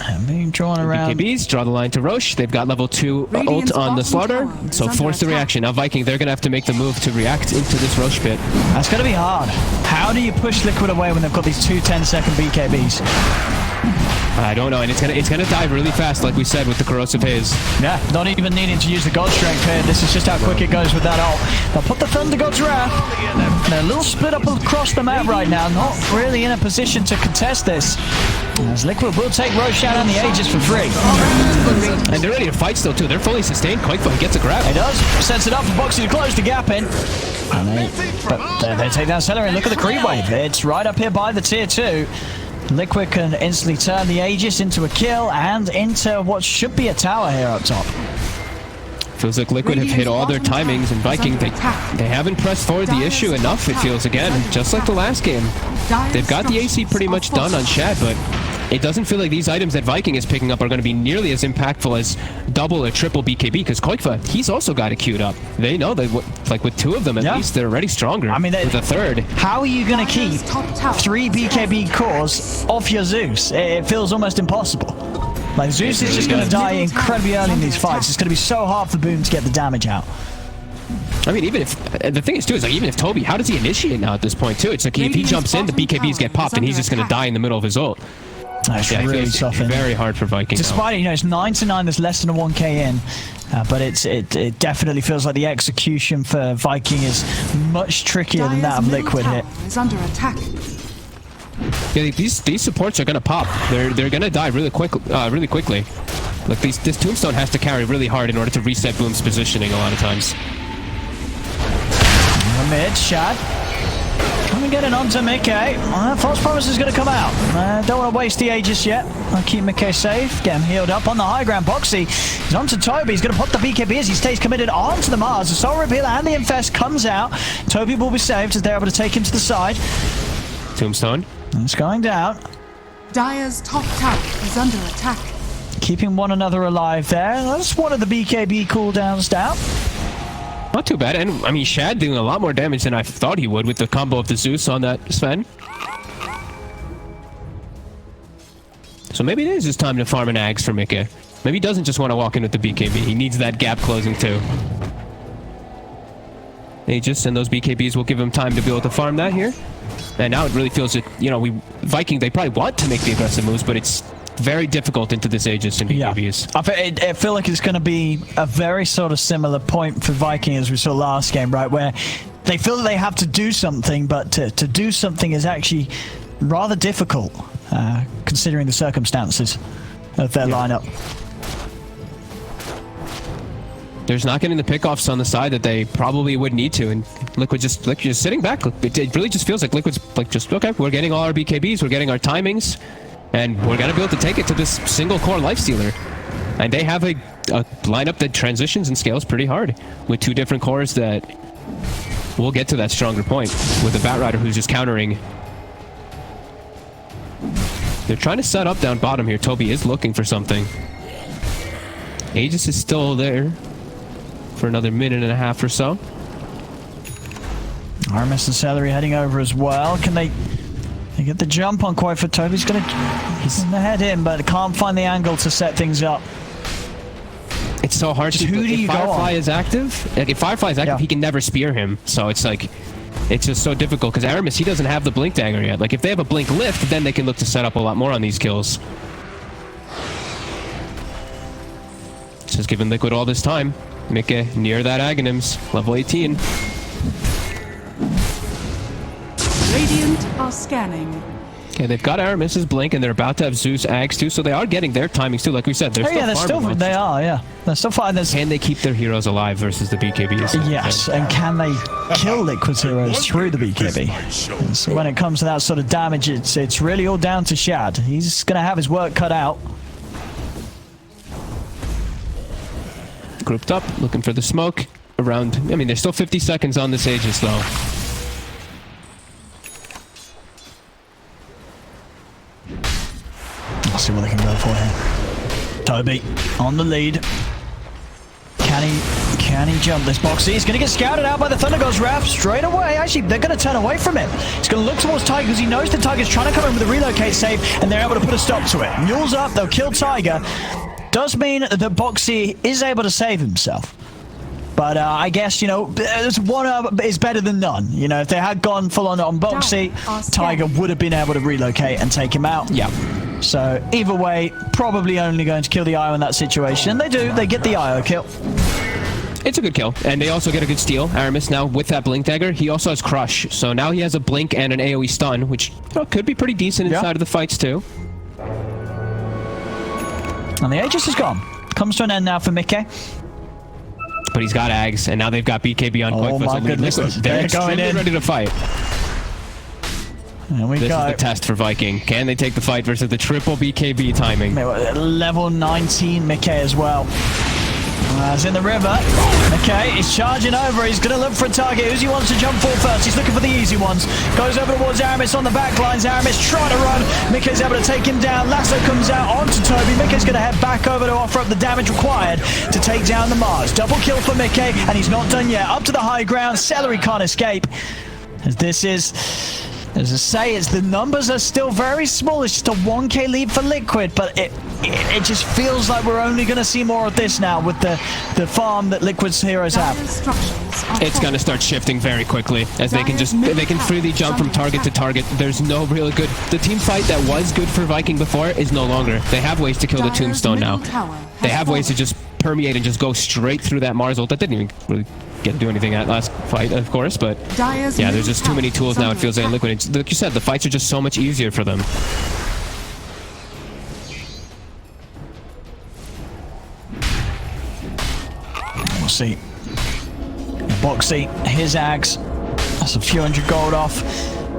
And being drawn around. BKBs, draw the line to Roche. They've got level 2 Radiant's ult on the bottom Slaughter, tower is so under force the attack. reaction. Now Viking, they're going to have to make the move to react into this Roche pit. That's going to be hard. How do you push Liquid away when they've got these two 10-second BKBs? I don't know, and it's gonna die really fast, like we said, with the Corrosive Haze. Yeah, not even needing to use the God Strength here. This is just how quick it goes with that ult. They'll put the Thunder God's Wrath. They're a little split up across the map right now, not really in a position to contest this. As Liquid will take Roshan and the Aegis for free. And they're ready to fight still, too. They're fully sustained. Koikfa gets a grab. He does. Sets it up for Boxy to close the gap in. And they take down Celery. Look at the creep wave. It's right up here by the tier 2. Liquid can instantly turn the Aegis into a kill and into what should be a tower here up top. Feels like Liquid have hit all their timings, and Viking, they haven't pressed forward the issue enough, it feels, again, just like the last game. They've got the AC pretty much done on Shad, but it doesn't feel like these items that Viking is picking up are going to be nearly as impactful as double or triple BKB, because Koikva, he's also got it queued up. They know that, like with 2 of them at least, they're already stronger. I mean, with a 3rd. How are you going to keep 3 BKB cores off your Zeus? It feels almost impossible. Like, Zeus is just going to die incredibly early in these fights. It's going to be so hard for Boom to get the damage out. I mean, even if the thing is too is like, even if Toby, how does he initiate now at this point too? It's like if he jumps in, the BKBs get popped, and he's just going to die in the middle of his ult. That's really tough. Very hard for Viking. Despite it, you know, it's 9-9. There's less than a 1k in, but it definitely feels like the execution for Viking is much trickier than that of Liquid here. Is under attack. Yeah, these supports are going to pop. They're going to die really quickly. Like this Tombstone has to carry really hard in order to reset Boom's positioning a lot of times. Mid, Shad. Can we get it onto Mickey? False Promise is going to come out. Don't want to waste the Aegis yet. I'll keep Mickey safe. Get him healed up on the high ground. Boxy is onto Toby. He's going to put the BKB as he stays committed onto the Mars. The Soul Revealer and the Infest comes out. Toby will be saved as they're able to take him to the side. Tombstone. It's going down. Dire's top tower is under attack. Keeping one another alive there. That's one of the BKB cooldowns down. Not too bad, and I mean, Shad doing a lot more damage than I thought he would with the combo of the Zeus on that Sven. So maybe it is just time to farm an Ags for Mickey. Maybe he doesn't just want to walk in with the BKB. He needs that gap closing too. Aegis and those BKBs will give him time to be able to farm that here. And now it really feels that, you know, Viking, they probably want to make the aggressive moves, but it's very difficult into this Aegis and BKBs. Yeah. I feel like it's going to be a very sort of similar point for Viking as we saw last game, right? Where they feel that they have to do something, but to do something is actually rather difficult, considering the circumstances of their lineup. There's not getting the pickoffs on the side that they probably would need to, and Liquid just sitting back. It really just feels like Liquid's like just, okay, we're getting all our BKBs, we're getting our timings, and we're going to be able to take it to this single core Lifestealer. And they have a lineup that transitions and scales pretty hard with 2 different cores that will get to that stronger point with a Batrider who's just countering. They're trying to set up down bottom here. Toby is looking for something. Aegis is still there for another minute and a half or so. Armis and Celery heading over as well. Can they get the jump on Koikva? Toby's going to head in, but can't find the angle to set things up. It's so hard to do. If Firefly is active, like if Firefly is active, he can never spear him. So it's like, it's just so difficult because Aramis, he doesn't have the Blink Dagger yet. Like if they have a Blink Lift, then they can look to set up a lot more on these kills. Just giving Liquid all this time. Mickey near that Aghanims, level 18. Radiant are scanning. Okay, they've got Aramis's Blink, and they're about to have Zeus Ags too, so they are getting their timings too. Like we said, they're They're still fine. Can they keep their heroes alive versus the BKBs? Yes, and can they kill Liquid's heroes through the BKB? So when it comes to that sort of damage, it's really all down to Shad. He's going to have his work cut out. Grouped up, looking for the smoke around. I mean, there's still 50 seconds on this Aegis though. Let's see what they can go for here. Toby on the lead. Can he jump this box? He's going to get scouted out by the Thunder God's Wrath straight away. Actually, they're going to turn away from him. He's going to look towards Tiger because he knows the Tiger's trying to come in with a relocate save, and they're able to put a stop to it. Mule's up, they'll kill Tiger. Does mean that Boxy is able to save himself. But I guess, you know, one is better than none. You know, if they had gone full on Boxy, Tiger would have been able to relocate and take him out. Yeah. So either way, probably only going to kill the IO in that situation. And they do, they get the IO kill. It's a good kill, and they also get a good steal. Aramis now with that Blink Dagger, he also has Crush. So now he has a Blink and an AoE stun, which could be pretty decent inside of the fights too. And the Aegis is gone. Comes to an end now for Mickey. But he's got Ags, and now they've got BKB on Koikva. Oh my goodness. They're going in. Ready to fight. And this is the test for Viking. Can they take the fight versus the triple BKB timing? Level 19 Mickey as well. He's in the river. Okay, he's charging over. He's going to look for a target. Who's he wants to jump for first? He's looking for the easy ones. Goes over towards Aramis on the back lines. Aramis trying to run. Mickey's able to take him down. Lasso comes out onto Toby. Mickey's going to head back over to offer up the damage required to take down the Mars. Double kill for Mickey, and he's not done yet. Up to the high ground. Celery can't escape. As this is... As I say, the numbers are still very small. It's just a 1k lead for Liquid, but it it just feels like we're only going to see more of this now with the farm that Liquid's heroes have. It's going to start shifting very quickly as they can freely jump from target to target. There's no real good. The team fight that was good for Viking before is no longer. They have ways to kill the Tombstone now. They have ways to just permeate and just go straight through that Mars ult. That didn't even really get to do anything that last fight, of course, but yeah, there's just too many tools now. It feels like Liquid. It's, like you said, the fights are just so much easier for them. We'll see. Boxy, his axe. That's a few hundred gold off.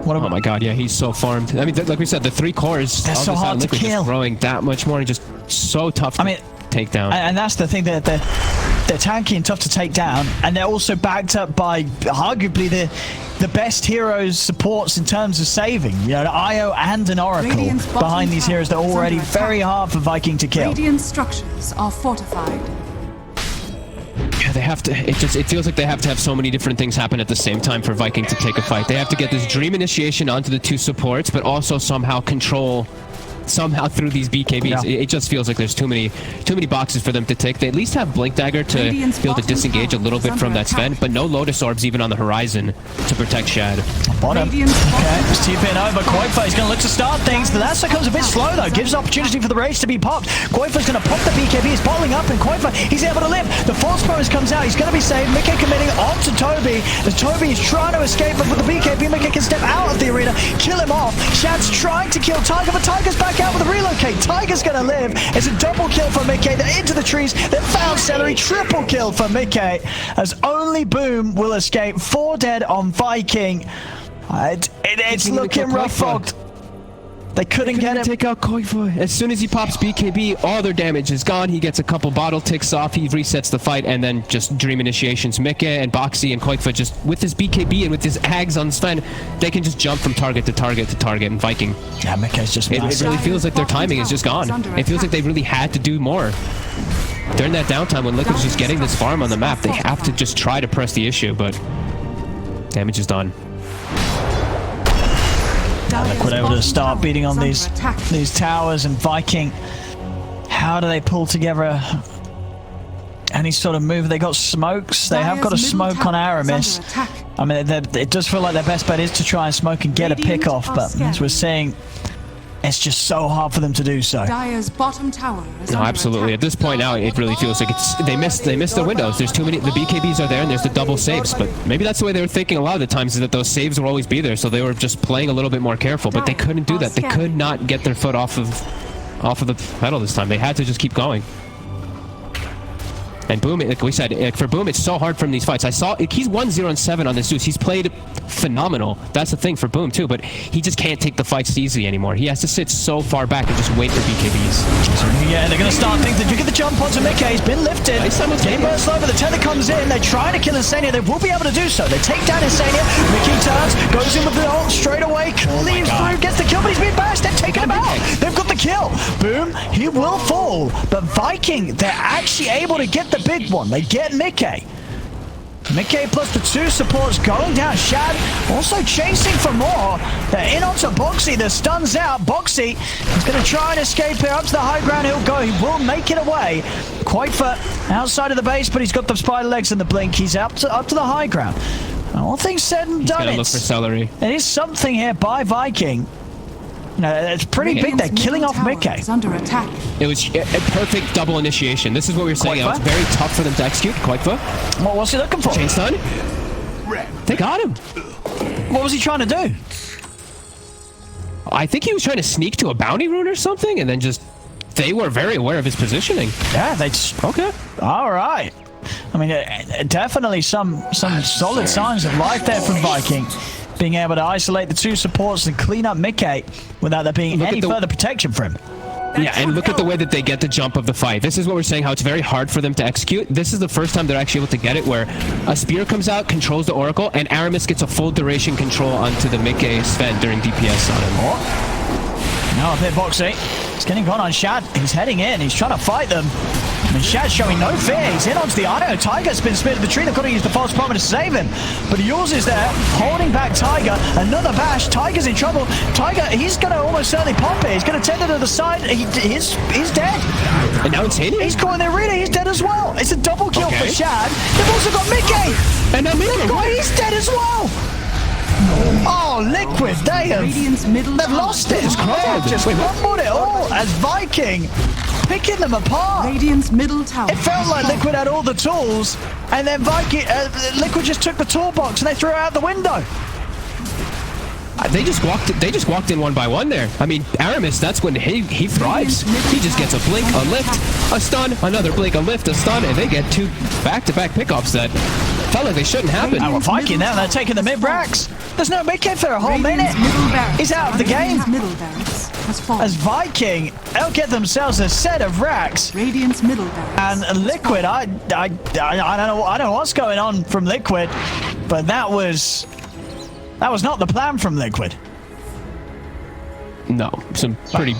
What about, oh my god, yeah, he's so farmed. I mean, like we said, the 3 cores they're so hard to kill. Just growing that much more and just so tough to take down. And that's the thing, that they're tanky and tough to take down, and they're also backed up by arguably the best heroes supports in terms of saving. You know, an IO and an Oracle behind these heroes that are already very hard for Viking to kill. Radiant structures are fortified. Yeah, they have to. It feels like they have to have so many different things happen at the same time for Viking to take a fight. They have to get this Dream Initiation onto the 2 supports, but also somehow control. Somehow through these BKBs, it just feels like there's too many boxes for them to take. They at least have Blink Dagger to be able to disengage a little bit from that Sven, but no Lotus Orbs even on the horizon to protect Shad. Bottom. Okay, it's TPing over. Koifa is going to look to start things. The Lasso comes a bit slow though, gives opportunity for the Rage to be popped. Koifa's going to pop the BKB, he's bottling up, and Koifa, he's able to live. The False Bonus comes out, he's going to be saved. Mickey committing onto Toby, as Toby is trying to escape, but with the BKB, Mickey can step out of the arena, kill him off. Shad's trying to kill Tiger, but Tiger's back out with a relocate. Tiger's gonna live. It's a double kill for Mickey. They're into the trees. They found Celery. Triple kill for Mickey, as only Boom will escape. 4 dead on Viking. It's looking rough fogged. They couldn't get him. Take out Koifa. As soon as he pops BKB, all their damage is gone. He gets a couple bottle ticks off. He resets the fight, and then just Dream Initiations. Mickey and Boxy and Koifa just with his BKB and with his Ags on Sven, they can just jump from target to target to target. And Viking, yeah, Mickey's just. It really feels like their timing is just gone. It feels like they really had to do more during that downtime when Liquid's just getting this farm on the map. They have to just try to press the issue, but damage is done. Liquid able to start beating on these towers, and Viking, how do they pull together any sort of move? They got smokes. They have got a smoke on Aramis. I mean, it does feel like their best bet is to try and smoke and get a pick off, but as we're seeing, it's just so hard for them to do so. Dire's bottom tower is no, absolutely. At this point now, it really feels like they missed the windows. There's too many. The BKBs are there, and there's the double saves. But maybe that's the way they were thinking a lot of the times, is that those saves will always be there. So they were just playing a little bit more careful. But they couldn't do that. They could not get their foot off of the pedal this time. They had to just keep going. And Boom, like we said, for Boom, it's so hard from these fights. I saw he's 1-0-7 on this Zeus. He's played phenomenal. That's the thing for Boom too, but he just can't take the fights easily anymore. He has to sit so far back and just wait for BKBs. Yeah, they're going to start thinking. You get the jump onto Mickey. He's been lifted. Game burst over. The tether comes in. They're trying to kill Insania. They will be able to do so. They take down Insania. Mickey turns, goes in with the ult straight away, cleaves through, gets the kill, but he's been bashed. They're taking him out. They've got the kill. Boom, he will fall. But Viking, they're actually able to get the big one. They get Mickey. Mickey plus the 2 supports going down. Shad also chasing for more. They're in onto Boxy. The stun's out. Boxy is going to try and escape here. Up to the high ground he'll go. He will make it away. Koifa outside of the base, but he's got the spider legs and the blink. He's up to the high ground. All things said and done, look for Celery. It is something here by Viking. No, it's pretty big. They're killing off Mickey. Under attack. It was a perfect double initiation. This is what we were saying. It's very tough for them to execute. Koifa. Well, what's he looking for? Chain stun. They got him. What was he trying to do? I think he was trying to sneak to a bounty rune or something, and then just they were very aware of his positioning. Yeah, they just okay. All right. I mean, definitely some solid signs of life there from Viking. Being able to isolate the 2 supports and clean up Mickey without there being any further protection for him. Yeah, and look at the way that they get the jump of the fight. This is what we're saying, how it's very hard for them to execute. This is the first time they're actually able to get it, where a spear comes out, controls the Oracle, and Aramis gets a full duration control onto the Mickey Sven during DPS on him. Now a bit boxy. It's getting gone on Shad. He's heading in. He's trying to fight them. And Shad's showing no fear. He's in onto the Io. Tiger's been split to the tree. They've got to use the false promise to save him. But yours is there, holding back Tiger. Another bash. Tiger's in trouble. Tiger, he's going to almost certainly pop it. He's going to tend it to the side. He's dead. And now it's Insania. He's caught in the arena. He's dead as well. It's a double kill for Shad. They've also got Mickey. And now Mickey. He's dead as well. Oh, Liquid, they've lost it. They've just crumbled it all as Viking picking them apart. Radiant's middle tower. It felt like Liquid had all the tools, and then Liquid just took the toolbox and they threw it out the window. They just walked in one by one there. I mean, Aramis, that's when he thrives. He just gets a blink, a lift, a stun, another blink, a lift, a stun, and they get 2 back-to-back pickups that felt like they shouldn't happen. Now we're Viking now, they're taking the mid-racks. There's no mid-kick for a whole minute. He's out of the game. As Viking, they'll get themselves a set of racks. Radiant's middle barracks. And Liquid, I don't know what's going on from Liquid, but that was not the plan from Liquid. No, some pretty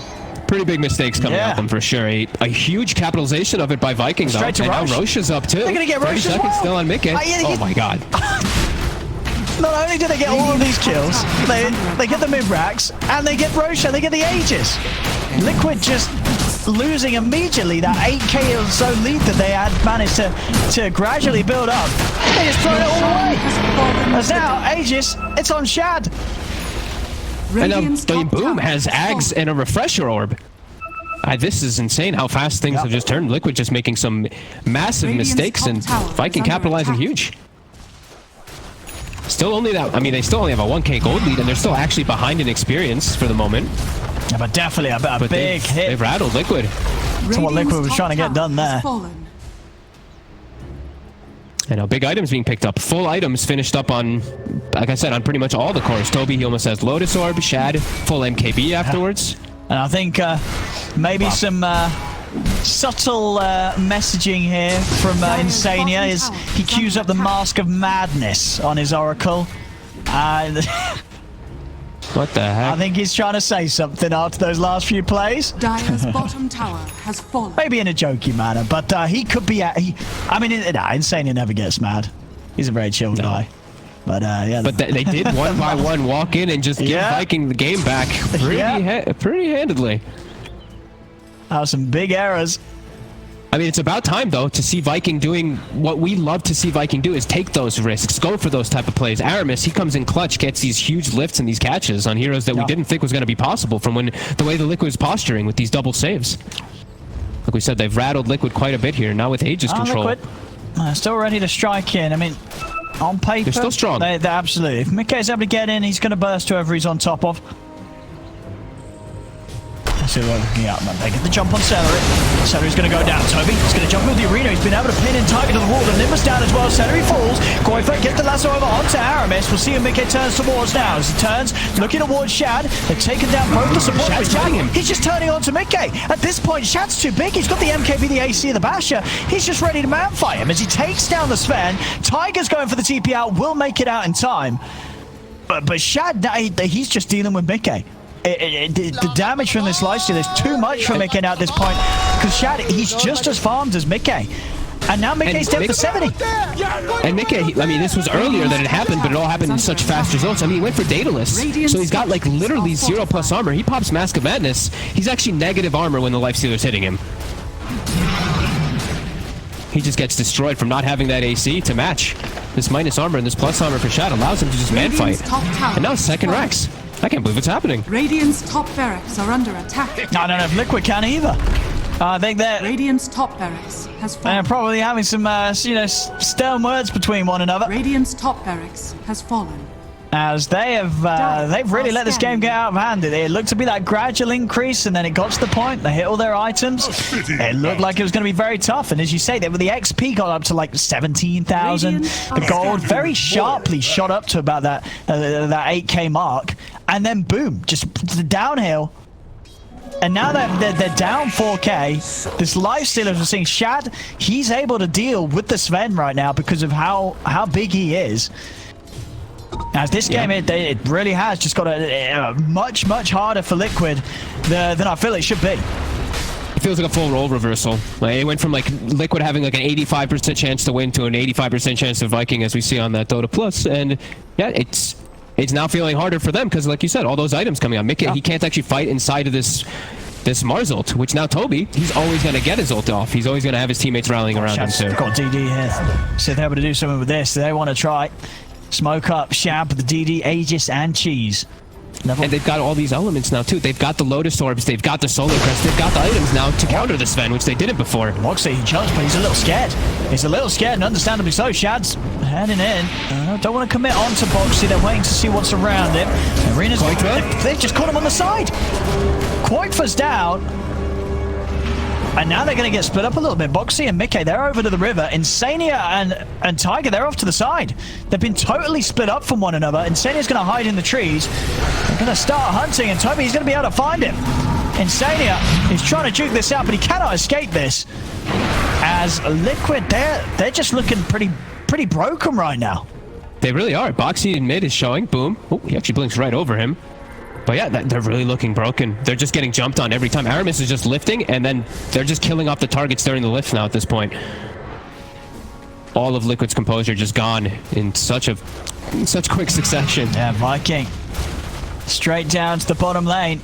big mistakes coming at them for sure. A huge capitalization of it by Vikings. Straight to Roche. Now Roche is up too. They're gonna get Roche 30 as seconds well. still on Mickey. Oh my god. Not only do they get all of these kills, they get the mid-racks, and they get Roche, and they get the Aegis. Liquid just losing immediately that 8k or so lead that they had managed to gradually build up. They just throw it all away. As now, Aegis, it's on Shad. And now Boom has Ags and a Refresher Orb. This is insane how fast things have just turned. Liquid just making some massive mistakes, and Viking capitalizing huge. Still only that, I mean, they still only have a 1k gold lead, and they're still actually behind in experience for the moment. Yeah, but definitely a big hit. They've rattled Liquid. That's what Liquid was trying to get done there. And now big items being picked up. Full items finished up on, like I said, on pretty much all the cores. Toby, he almost has Lotus Orb. Shad, full MKB afterwards. And I think maybe some subtle messaging here from Insania is he queues up the Mask of Madness on his Oracle. What the heck? I think he's trying to say something after those last few plays. Dire's bottom tower has fallen. Maybe in a jokey manner, but he could be. Insania never gets mad. He's a very chill guy. But yeah. But they did one by one walk in and just give Viking the game back pretty handedly. That was some big errors. I mean, it's about time, though, to see Viking doing what we love to see Viking do, is take those risks, go for those type of plays. Aramis, he comes in clutch, gets these huge lifts and these catches on heroes that we didn't think was going to be possible from the way the Liquid was posturing with these double saves. Like we said, they've rattled Liquid quite a bit here, now with Aegis control. Liquid, still ready to strike in. I mean, on paper, they're still strong. They're absolutely. If Mickey's able to get in, he's going to burst whoever he's on top of. Let's see what we're looking at. They get the jump on Celery. Celery's going to go down. Toby is going to jump into the arena. He's been able to pin in Tiger to the wall. The Nimbus down as well. Celery falls. Goifer gets the lasso over onto Aramis. We'll see who Mickey turns towards now. As he turns, looking towards Shad. They've taken down both the support. He's just turning on to Mickey. At this point, Shad's too big. He's got the MKB, the AC, and the Basher. He's just ready to man fight him as he takes down the Sven. Tiger's going for the TP out. Will make it out in time. But Shad, he's just dealing with Mickey. The damage from this lifesteal is too much for Mickey now at this point, because Shad, he's just as farmed as Mickey. And now Mickey's dead for 70. And Mickey, I mean, this was earlier that it happened, but it all happened in such fast results. I mean, he went for Daedalus, so he's got like literally 0+ armor. He pops Mask of Madness. He's actually negative armor when the lifestealer's hitting him. He just gets destroyed from not having that AC to match. This minus armor and this plus armor for Shad allows him to just man fight. And now second Rex. I can't believe what's happening. Radiant's top barracks are under attack. I don't know if Liquid can either. I think that Radiant's top barracks has fallen. They're probably having some, stern words between one another. Radiant's top barracks has fallen. As they have, they've really let this game get out of hand. It looked to be that gradual increase, and then it got to the point. They hit all their items. It looked like it was going to be very tough. And as you say, the XP got up to like 17,000. The gold very sharply shot up to about that 8k mark, and then boom, just the downhill. And now that they're down 4K, this Lifestealer we're seeing, Shad, he's able to deal with the Sven right now because of how big he is. As this game, it really has just got a much harder for Liquid than I feel it should be. It feels like a full role reversal. Like, it went from like Liquid having like an 85% chance to win to an 85% chance of Viking, as we see on that Dota Plus, and yeah, it's now feeling harder for them because, like you said, all those items coming out. Mickey, he can't actually fight inside of this Mars ult, which now Toby, he's always going to get his ult off. He's always going to have his teammates rallying around him too. Got DD here. So they're able to do something with this. They want to try smoke up Shab with the DD, Aegis, and Cheese. And they've got all these elements now too. They've got the Lotus Orbs, they've got the Solar Crest, they've got the items now to counter the Sven, which they didn't before. Moxie, he jumps, but he's a little scared. He's a little scared, and understandably so. Shad's heading in. Don't want to commit onto Boxy. They're waiting to see what's around him. Arena's they've just caught him on the side. Quoitfa's down. And now they're going to get split up a little bit. Boxy and Mickey, they're over to the river. Insania and Tiger, they're off to the side. They've been totally split up from one another. Insania's going to hide in the trees. They're going to start hunting, and Toby's going to be able to find him. Insania is trying to juke this out, but he cannot escape this. As Liquid, they're just looking pretty broken right now. They really are. Boxy in mid is showing. Boom. Oh, he actually blinks right over him. But yeah, they're really looking broken. They're just getting jumped on every time. Aramis is just lifting, and then they're just killing off the targets during the lift now at this point. All of Liquid's composure just gone in such quick succession. Yeah, Viking. Straight down to the bottom lane.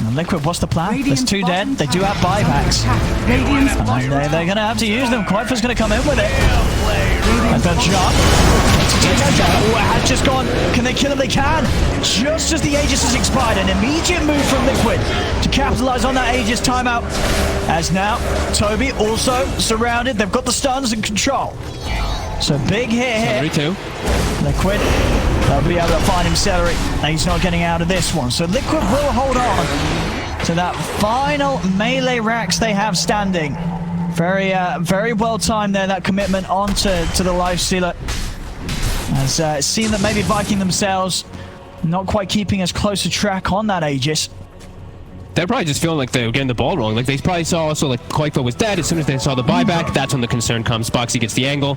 And Liquid, what's the plan? There's two dead. They do have buybacks. They're going to have to use them. Quoitfa's going to come in with it. And the jump. Has just gone. Can they kill him? They can. Just as the Aegis has expired. An immediate move from Liquid to capitalize on that Aegis timeout. As now, Toby also surrounded. They've got the stuns and control. So big hit here. 3-2. Liquid, they'll be able to find him Celery. He's not getting out of this one. So Liquid will hold on to that final melee racks they have standing. Very well timed there, that commitment onto the Lifestealer. As it seemed that maybe Viking themselves not quite keeping as close a track on that Aegis. They're probably just feeling like they were getting the ball wrong. Like they probably saw also like Quoitfa was dead. As soon as they saw the buyback, that's when the concern comes. Boxy gets the angle.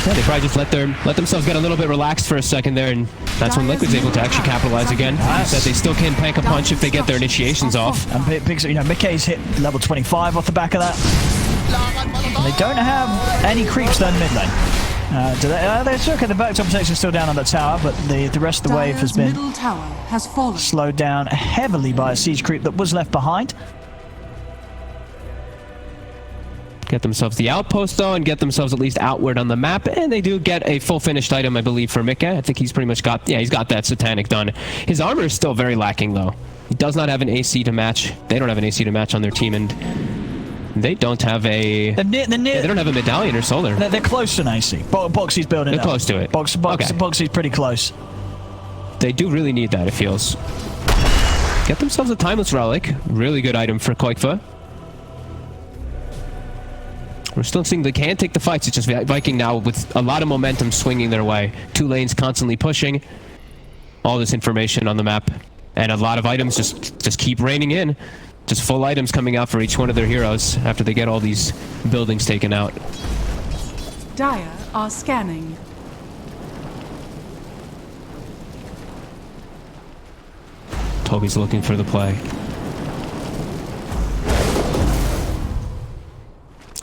Yeah, they probably just let themselves get a little bit relaxed for a second there, and that's when Liquid's able to actually capitalize again. That they still can pack a punch if they get their initiations off. And Mickey's hit level 25 off the back of that. And they don't have any creeps down the mid lane. It's okay, the back top protection is still down on the tower, but the rest of the wave has been slowed down heavily by a siege creep that was left behind. Get themselves the outpost though, and get themselves at least outward on the map, and they do get a full finished item, I believe, for Mickey. I think he's pretty much got, he's got that Satanic done. His armor is still very lacking though. He does not have an AC to match. They don't have an AC to match on their team, and they don't have a... they don't have a medallion or solar. They're close to an AC. Boxy's building it up. They're close to it. Boxy's pretty close. They do really need that, it feels. Get themselves a Timeless Relic. Really good item for Quoitfa. We're still seeing they can take the fights. It's just Viking now with a lot of momentum swinging their way. Two lanes constantly pushing. All this information on the map. And a lot of items just keep raining in. Just full items coming out for each one of their heroes after they get all these buildings taken out. Dire are scanning. Toby's looking for the play.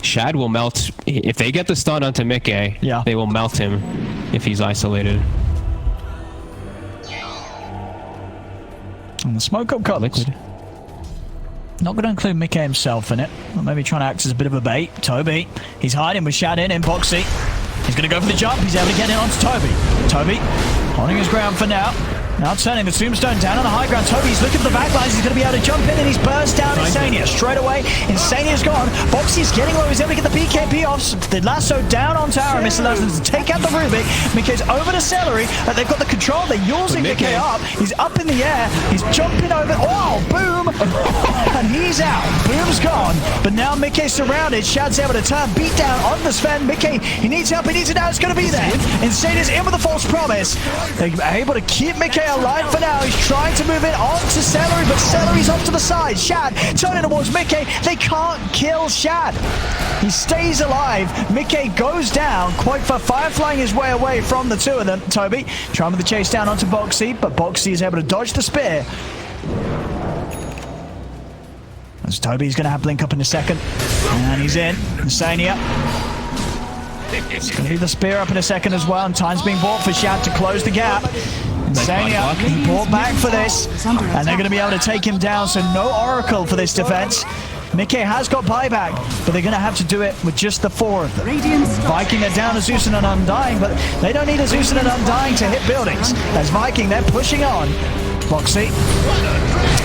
Shad will melt. If they get the stun onto Mickey, they will melt him if he's isolated. And the smoke up cuts. Liquid. Not going to include Mickey himself in it. Or maybe trying to act as a bit of a bait. Toby, he's hiding with Shad in Boxy. He's going to go for the jump. He's able to get in onto Toby. Toby holding his ground for now. Now turning the tombstone down on the high ground. Toby's looking for the backlines. He's going to be able to jump in, and he's burst down Insania straight away. Insania's gone. Boxy's getting low. He's able to get the BKB off. The lasso down onto Aramis. Aramis allows them to take out the Rubik. Mickey's over to Celery. They've got the control. They're using Mickey up. He's up in the air. He's jumping over. Oh, boom! And he's out. Boom's gone. But now Mickey's surrounded. Shad's able to turn. Beat down on the Sven. Mickey, he needs help. He needs it now. It's going to be there. Insane is in with a false promise. They're able to keep Mickey alive for now. He's trying to move it on to Celery, but Celery's off to the side. Shad turning towards Mickey. They can't kill Shad. He stays alive. Mickey goes down. Quite for fireflying his way away from the two of them. Toby trying with the chase down onto Boxy, but Boxy is able to dodge the spear. As Toby's going to have Blink up in a second. And he's in. Insania. He's going to do the spear up in a second as well. And time's being bought for Shad to close the gap. Insania, he brought back for this. And they're going to be able to take him down. So no Oracle for this defense. Mickey has got buyback, but they're going to have to do it with just the 4 of them. Viking are down to Zeus and an Undying, but they don't need a Zeus and an Undying to hit buildings. As Viking, they're pushing on. Boxy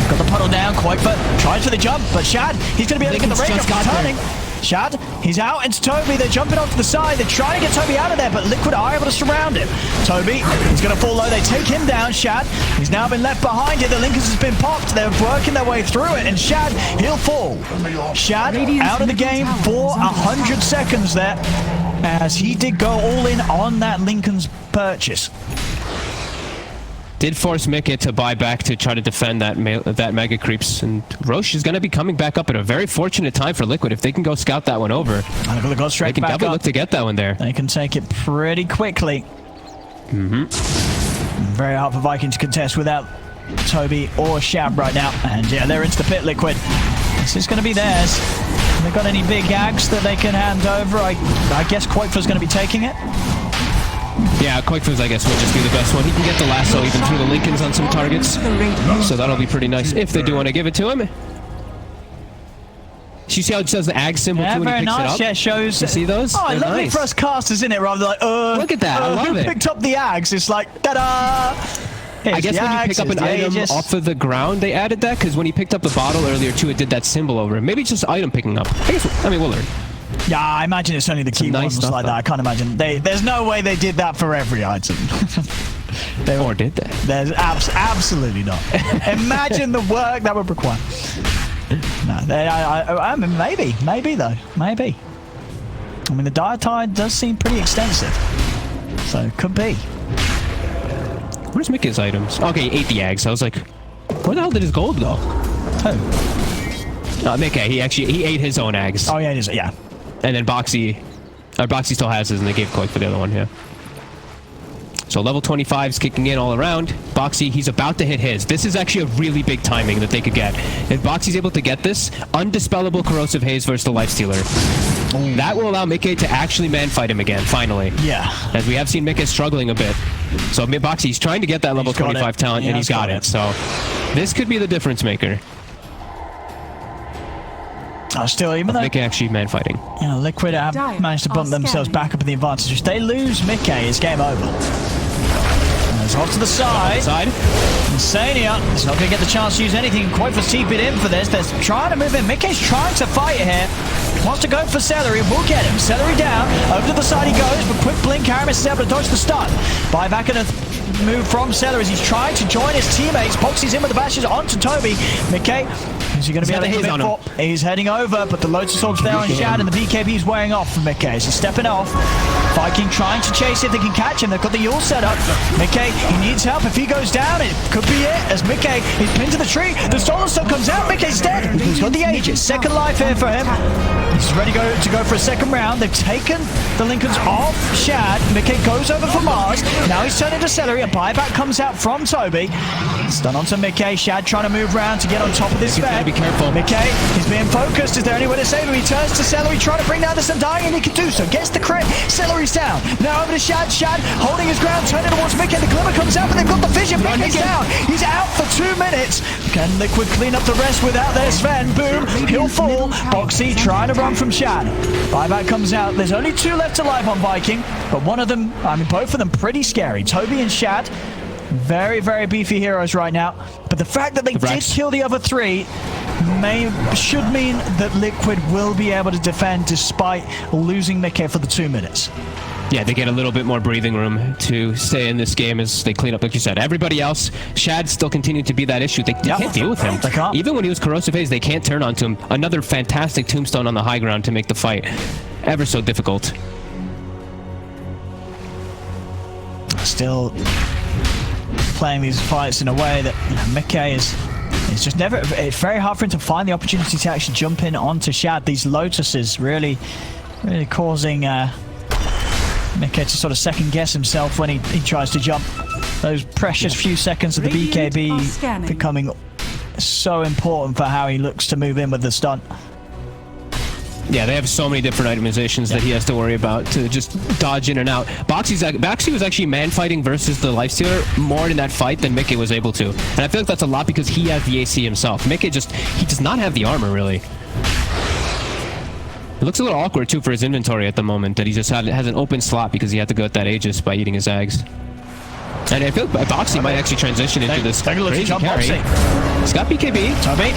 got the puddle down. Quakefoot tries for the jump, but Shad, he's going to be able to get the range of turning. Shad, he's out into Toby. They're jumping off to the side. They're trying to get Toby out of there, but Liquid are able to surround him. Toby, he's going to fall low. They take him down. Shad, he's now been left behind it. The Linkers has been popped. They're working their way through it, and Shad, he'll fall. Shad out of the game for 100 seconds there, as he did go all in on that Lincoln's purchase. Did force Mickey to buy back to try to defend that Mega Creeps, and Roche is going to be coming back up at a very fortunate time for Liquid. If they can go scout that one over, they can double look to get that one there. They can take it pretty quickly. Very hard for Viking to contest without Toby or Shab right now. And yeah, they're into the pit, Liquid. This is going to be theirs. Have they got any big gags that they can hand over? I guess Quakefoot's going to be taking it. Yeah, Quakefoot, I guess, will just be the best one. He can get the lasso even through the Lincolns on some targets. So that'll be pretty nice if they do want to give it to him. You see how it says the ag symbol too when he picks it up? Yeah, shows. You see those? Oh, I love it for us casters, isn't it? Rather like, look at that, I love it. Who picked up the ags? It's like, ta-da! I guess when you pick up an item off of the ground, they added that, because when he picked up the bottle earlier too, it did that symbol over it. Maybe it's just item picking up. I mean, we'll learn. Yeah, I imagine it's only the key ones like that. I can't imagine. There's no way they did that for every item. Or did they? There's absolutely not. Imagine the work that would require. No, I mean, maybe though, maybe. I mean, the dietide does seem pretty extensive, so it could be. Where's Mickey's items? Okay, he ate the eggs. I was like, where the hell did his gold go? Oh, Mickey, he ate his own eggs. Oh yeah, yeah. And then Boxy still has his, and they gave Quake for the other one, yeah. So level 25's kicking in all around. Boxy, he's about to hit his. This is actually a really big timing that they could get. If Boxy's able to get this, undispellable corrosive haze versus the lifestealer. That will allow Mickey to actually man-fight him again, finally. Yeah. As we have seen Mickey struggling a bit. So Boxy's trying to get that level 25 talent, and he's got it. So this could be the difference maker. Still, even though Mickey actually man-fighting. You know, Liquid have managed to bump themselves back up in the advantage. If they lose Mickey, it's game over. It's off to the side. Insania is not going to get the chance to use anything. Quite for TP'd in for this. They're trying to move in. Mickey's trying to fight here. Wants to go for Celery. We'll get him. Celery down. Over to the side he goes. But quick blink. Aramis is able to dodge the stun. Buyback and a move from Celery as he's trying to join his teammates. Boxy's in with the bashes onto Toby. Mickey, is he going to be able to hit him for? He's heading over, but the Lotus Orb's there on Shad, and the BKB's wearing off from Mickey. So he's stepping off. Viking trying to chase if they can catch him. They've got the Yule set up. Mickey, he needs help. If he goes down, it could be it. As Mickey is pinned to the tree. The Stolen Stone comes out. Mickey's dead. He's got the Aegis. Second life here for him. He's ready to go for a second round. They've taken the Lincolns off Shad. Mickey goes over for Mars. Now he's turning to Celery. A buyback comes out from Toby. Stun onto Mickey. Shad trying to move around to get on top of this Sven. Be careful. Mickey is being focused. Is there any way to save him? He turns to Celery, trying to bring down this Undying, and he can do so. Gets the crit. Celery's down. Now over to Shad. Shad holding his ground, turning towards Mickey. The glimmer comes out, but they've got the vision. Mickey's down. He's out for 2 minutes. Can Liquid clean up the rest without their Sven? Boom. He'll fall. Boxy trying to run from Shad. Buyback comes out. There's only 2 left alive on Viking, but one of them, I mean, both of them pretty scary. Toby and Shad, very, very beefy heroes right now. But the fact that they did kill the other 3 should mean that Liquid will be able to defend despite losing Mickey for the 2 minutes. Yeah, they get a little bit more breathing room to stay in this game as they clean up, like you said. Everybody else, Shad still continued to be that issue. They can't deal with him. Even when he was corrosive haze, they can't turn onto him. Another fantastic tombstone on the high ground to make the fight ever so difficult. Still playing these fights in a way that Mickey is just never. It's very hard for him to find the opportunity to actually jump in onto Shad. These lotuses really causing Mickey to sort of second guess himself when he tries to jump. Those precious few seconds of the BKB becoming so important for how he looks to move in with the stunt. Yeah, they have so many different itemizations that he has to worry about to just dodge in and out. Boxy was actually man-fighting versus the Lifestealer more in that fight than Mickey was able to. And I feel like that's a lot because he has the AC himself. Mickey he does not have the armor, really. It looks a little awkward, too, for his inventory at the moment, that he just has an open slot because he had to go at that Aegis by eating his Ags. And I feel like Boxy might actually transition into this crazy carry. He's got BKB. Toby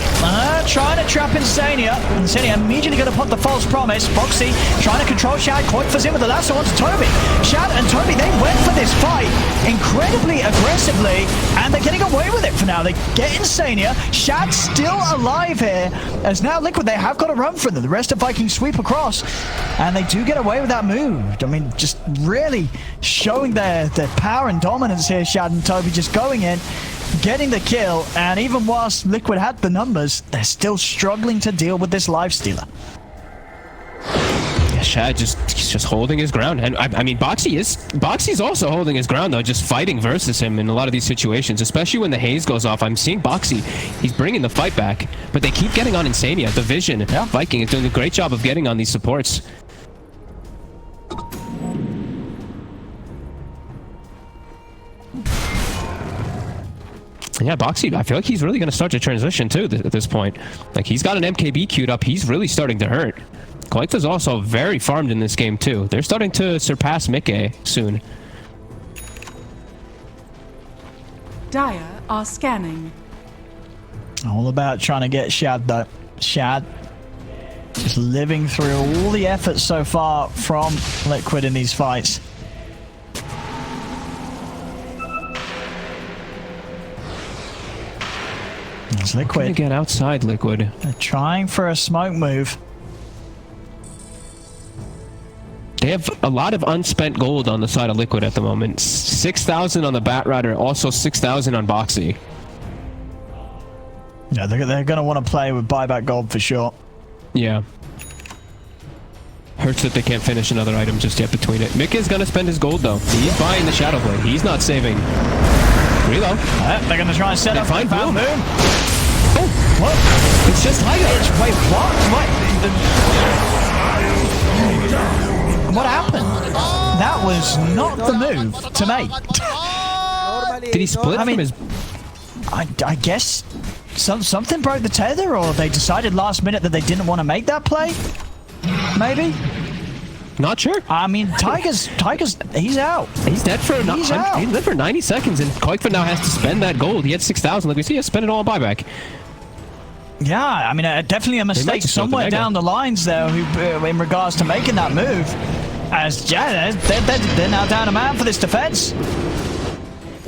trying to trap Insania. Insania immediately going to put the false promise. Boxy trying to control Shad. Koikfa's in with the lasso onto Toby. Shad and Toby, they went for this fight incredibly aggressively, and they're getting away with it for now. They get Insania. Shad's still alive here, as now Liquid, they have got a run for them. The rest of Vikings sweep across, and they do get away with that move. I mean, just really showing their power and dominance here. Shad and Toby just going in, getting the kill, and even whilst Liquid had the numbers, they're still struggling to deal with this Lifestealer. Yeah, Shad just holding his ground, and I mean Boxy's also holding his ground though, just fighting versus him in a lot of these situations, especially when the haze goes off. I'm seeing Boxy, he's bringing the fight back, but they keep getting on Insania. The Vision Viking is doing a great job of getting on these supports. Yeah, Boxy, I feel like he's really going to start to transition too at this point. Like, he's got an MKB queued up. He's really starting to hurt. Koikfa's also very farmed in this game too. They're starting to surpass Mickey soon. Dire are scanning. All about trying to get Shad though. Shad just living through all the efforts so far from Liquid in these fights. It's Liquid. Get outside, Liquid. They're trying for a smoke move. They have a lot of unspent gold on the side of Liquid at the moment. 6,000 on the Bat Rider, also 6,000 on Boxy. Yeah, they're going to want to play with buyback gold for sure. Yeah. Hurts that they can't finish another item just yet between it. Mick is going to spend his gold though. He's buying the Shadow Blade. He's not saving. Reload. They're going to try and set up fine boom. Oh, what? It's just Tiger. Wait, what? What happened? That was not the move to make. Did he split from his... I guess something broke the tether, or they decided last minute that they didn't want to make that play? Maybe? Not sure. I mean, Tiger's he's out. He's dead for he's dead for 90 seconds, and Koikfa now has to spend that gold. He had 6,000, like we see. He has to spend it all on buyback. Yeah, I mean, definitely a mistake somewhere down the lines there in regards to making that move. As they're now down a man for this defense.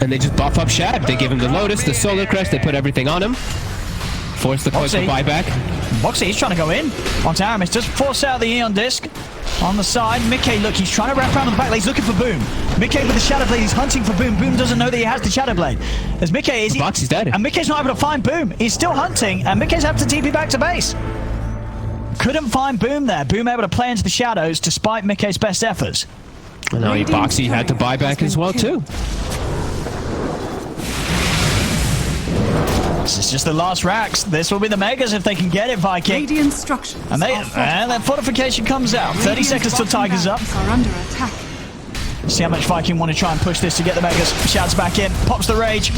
And they just buff up Shad. They give him the Lotus, the Solar Crest. They put everything on him. Force the Koikfa buyback. Boxy, he's trying to go in onto Aramis. Just force out the Eon Disc on the side. Mickey, look, he's trying to wrap around on the back. He's looking for Boom. Mickey with the Shadow Blade. He's hunting for Boom. Boom doesn't know that he has the Shadow Blade. As Mickey is... Boxy's dead. And Mickey's not able to find Boom. He's still hunting, and Mickey's having to TP back to base. Couldn't find Boom there. Boom able to play into the shadows despite Mickey's best efforts. And now Boxy had to buy back as well, too. This is just the last racks. This will be the Megas if they can get it, Viking. Radiant structures. And that fortification comes out. 30 seconds till Tiger's up. Are under attack. See how much Viking want to try and push this to get the Megas. Shouts back in, pops the rage,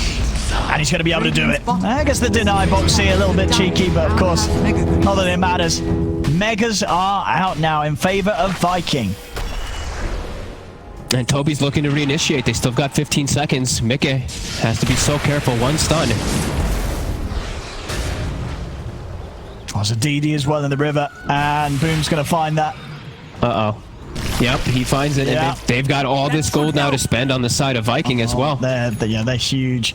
and he's going to be able to do it. I guess the deny Boxy a little bit cheeky, but of course, not that it matters. Megas are out now in favor of Viking. And Toby's looking to reinitiate. They still got 15 seconds. Mickey has to be so careful. One stun. There's a DD as well in the river, and Boom's going to find that. Uh-oh. Yep, he finds it, Yeah. and they've got all this gold now to spend on the side of Viking as well. They're huge.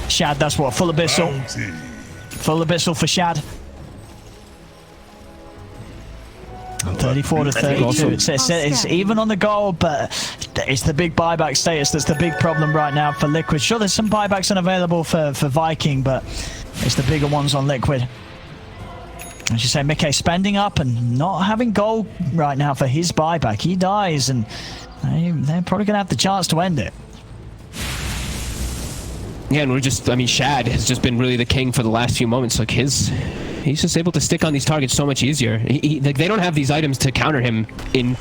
Shad, that's what, full abyssal. Full abyssal for Shad. 34 to 32. It's even on the goal, but it's the big buyback status that's the big problem right now for Liquid. Sure, there's some buybacks unavailable for Viking, but it's the bigger ones on Liquid. As you say, Mickey spending up and not having gold right now for his buyback. He dies, and they're probably going to have the chance to end it. Yeah, and Shad has just been really the king for the last few moments. Like he's just able to stick on these targets so much easier. They don't have these items to counter him in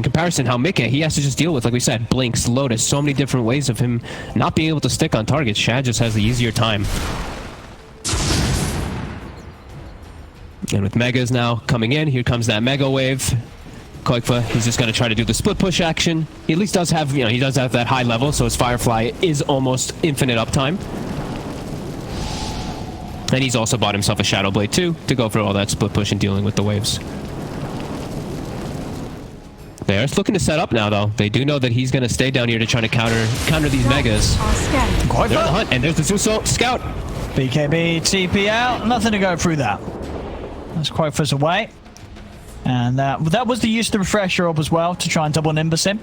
comparison how Mickey, he has to just deal with, like we said, Blinks, Lotus, so many different ways of him not being able to stick on targets. Shad just has the easier time. And with Megas now coming in, here comes that Mega Wave. Koikfa, he's just going to try to do the split push action. He at least does have, he does have that high level, so his Firefly is almost infinite uptime. And he's also bought himself a Shadow Blade too, to go for all that split push and dealing with the waves. They're just looking to set up now, though. They do know that he's going to stay down here to try to counter these Megas. They're in the hunt, and there's the Zeus Scout. BKB, TP out, nothing to go through that. That's Koikfa's away. And that was the use of the refresher orb as well, to try and double Nimbus him.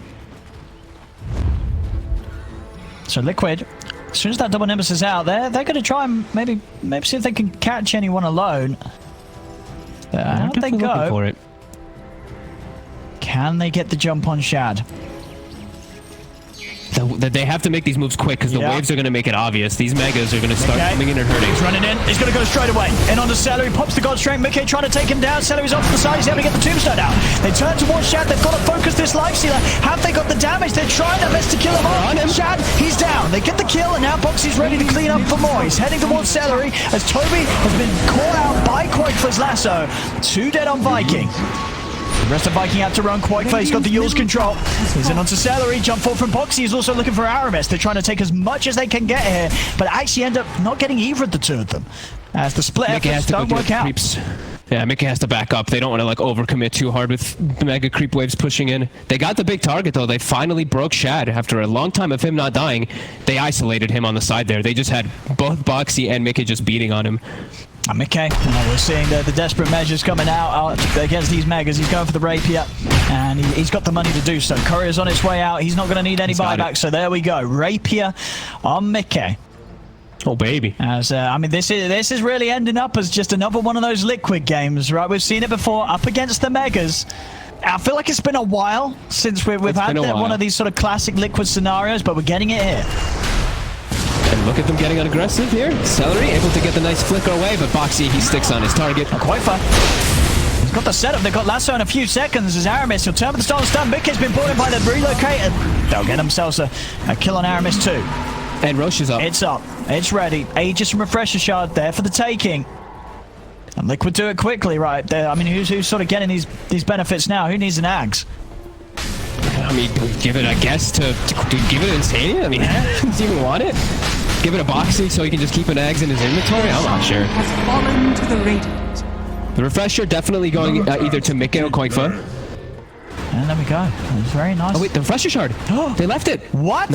So Liquid, as soon as that double Nimbus is out, they're going to try and maybe see if they can catch anyone alone. How'd they go? For it. Can they get the jump on Shad? They have to make these moves quick because the waves are going to make it obvious. These Megas are going to start coming in and hurting. He's running in. He's going to go straight away. In onto Celery. Pops the God Strength. Mickey trying to take him down. Celery's off to the side. He's able to get the Tombstone out. They turn towards Shad. They've got to focus this Lifestealer. Have they got the damage? They're trying their best to kill him off. Shad, he's down. They get the kill, and now Boxy's ready to clean up for more. He's heading towards Celery as Toby has been caught out by Koikfa's lasso. 2 dead on Viking. The rest of Viking out to run. Koikfa, he's got the Yule's control. He's in onto Celery. Jump forward from Boxy. He's also looking for Aramis. They're trying to take as much as they can get here, but actually end up not getting either of the two of them. As the split efforts don't work out. Creeps. Yeah, Mickey has to back up. They don't want to overcommit too hard with the Mega Creep waves pushing in. They got the big target, though. They finally broke Shad. After a long time of him not dying, they isolated him on the side there. They just had both Boxy and Mickey just beating on him. And Mickey, we're seeing the desperate measures coming out against these Megas. He's going for the Rapier, and he's got the money to do so. Courier's on its way out. He's not going to need any buyback, so there we go. Rapier on Mickey. Oh, baby. As this is really ending up as just another one of those Liquid games, right? We've seen it before, up against the Megas. I feel like it's been a while since we've had one of these sort of classic Liquid scenarios, but we're getting it here. And look at them getting aggressive here. Celery able to get the nice flicker away, but Boxy, he sticks on his target. Koikfa. He's got the setup. They've got Lasso in a few seconds as Aramis will turn with the start stun. Mickey's been brought in by the relocator. They'll get themselves a kill on Aramis too. And Roche is up. It's up. It's ready. Aegis and Refresher Shard there for the taking. And Liquid do it quickly, right? Who's sort of getting these benefits now? Who needs an Ags? Give it, I guess, to give it an Insania? Does he even want it? Give it a Boxy so he can just keep an Ags in his inventory? I'm not sure. Has fallen to the Radiant. The Refresher definitely going either to Mickey or Koikfa. And there we go. It's very nice. Oh, wait, the Refresher Shard. They left it. What?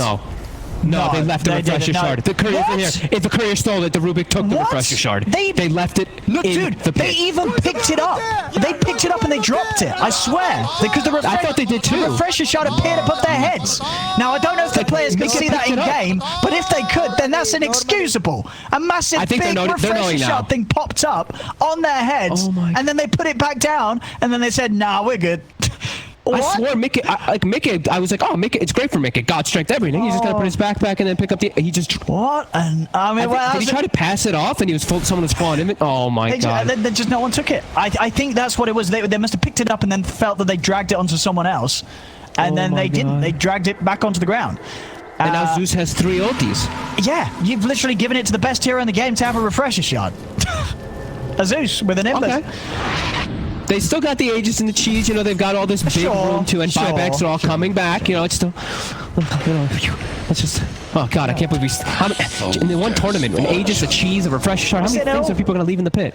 No, they left the Refresher Shard. The Courier from here. If the Courier stole it, the Rubik took the Refresher Shard. They left it. Look, dude, they even picked it up. They picked it up and they dropped it. I swear. Because I thought they did too. The Refresher Shard appeared above their heads. Now, I don't know if the players can see that in game, but if they could, then that's inexcusable. A massive big Refresher Shard thing popped up on their heads, and then they put it back down, and then they said, nah, we're good. I swore Mickey, I was like, oh, Mickey, it's great for Mickey. God strength, everything. He's just going to put his backpack and then pick up he just... What? And did he try to pass it off and someone was falling in it? Oh my God. No one took it. I think that's what it was. They must have picked it up and then felt that they dragged it onto someone else. And then they didn't. They dragged it back onto the ground. And now Zeus has 3 ultis. Yeah, you've literally given it to the best hero in the game to have a Refresher Shard. A Zeus with an Nimbus. Okay. They still got the Aegis and the cheese, they've got all this big room too, and buybacks are all coming back, it's still, let's just, oh God, I can't believe in the one tournament, an Aegis, a cheese, a Refresher Shard, how many things are people going to leave in the pit?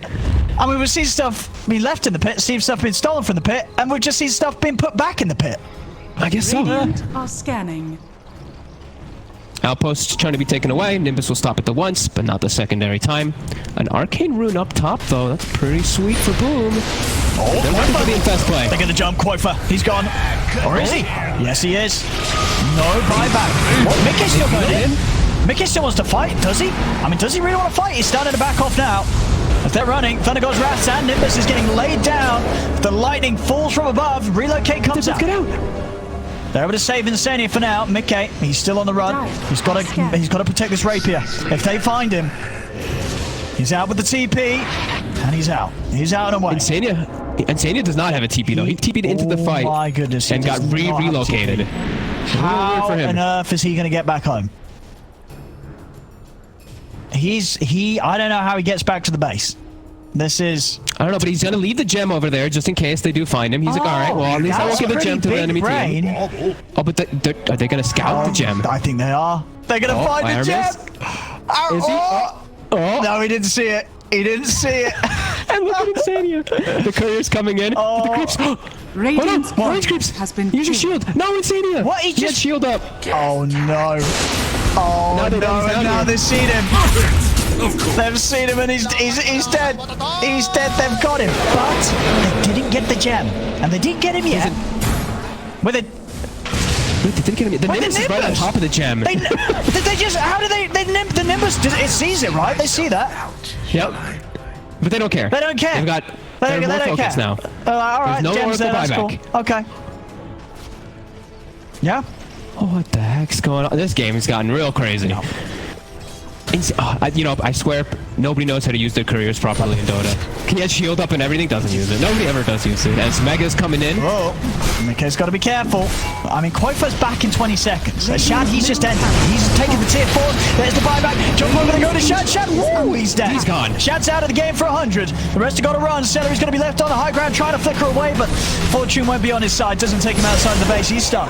I mean, we've seen stuff being left in the pit, seen stuff being stolen from the pit, and we've just seen stuff being put back in the pit. I guess so. Radiant are scanning. Outpost trying to be taken away. Nimbus will stop at the once, but not the secondary time. An arcane rune up top, though. That's pretty sweet for Boom. Oh, they're looking for the infest play. They're going to jump Quoifer. He's gone. Or is he? Yes, he is. No buyback. What? Mickey's still going in. Mickey still wants to fight, does he? I mean, does he really want to fight? He's starting to back off now. As they're running, Thunder goes Wrath, and Nimbus is getting laid down. The lightning falls from above. Relocate comes out. Get out. They're able to save Insania for now. Mickey, he's still on the run. He's got to protect this rapier. If they find him, he's out with the TP, and he's out. He's out and away. Insania does not have a TP though. He TP'd into the fight. Oh my goodness! And got relocated. How on earth is he going to get back home? I don't know how he gets back to the base. This is... I don't know, but he's going to leave the gem over there just in case they do find him. He's like, all right, well, at least I won't give the gem to the enemy team. Oh, but are they going to scout the gem? I think they are. They're going to find the gem. Is he? Oh. No, he didn't see it. He didn't see it. And look at Insania. The courier's coming in. Oh. The creeps. Radiant's Orange creeps. has been Use your shield. No, Insania. What? He just shield up. Oh, no. Oh, now no, and now they've seen him. They've seen him and he's dead. He's dead. They've got him. But they didn't get the gem. And they didn't get him yet. With it. Wait, they didn't get him yet. The Nimbus is right on top of the gem. They just... How do they... The Nimbus... It sees it, right? They see that. Yep. But they don't care. They don't care. They've got... They're more focused now. All right. There's no gem's there. That's cool. buyback. Okay. Yeah. Oh, what the heck's going on? This game has gotten real crazy. I swear nobody knows how to use their couriers properly in Dota. He has shield up and everything, doesn't use it. Nobody ever does use it. As Mega's coming in. Oh, Mika's got to be careful. I mean, Quoifer's back in 20 seconds. Shad, he's just entered. He's taking the tier 4. There's the buyback. Jump over to go to Shad. Shad, woo, he's dead. He's gone. Shad's out of the game for 100. The rest have got to run. Celery's going to be left on the high ground trying to flicker away, but fortune won't be on his side. Doesn't take him outside the base. He's stuck.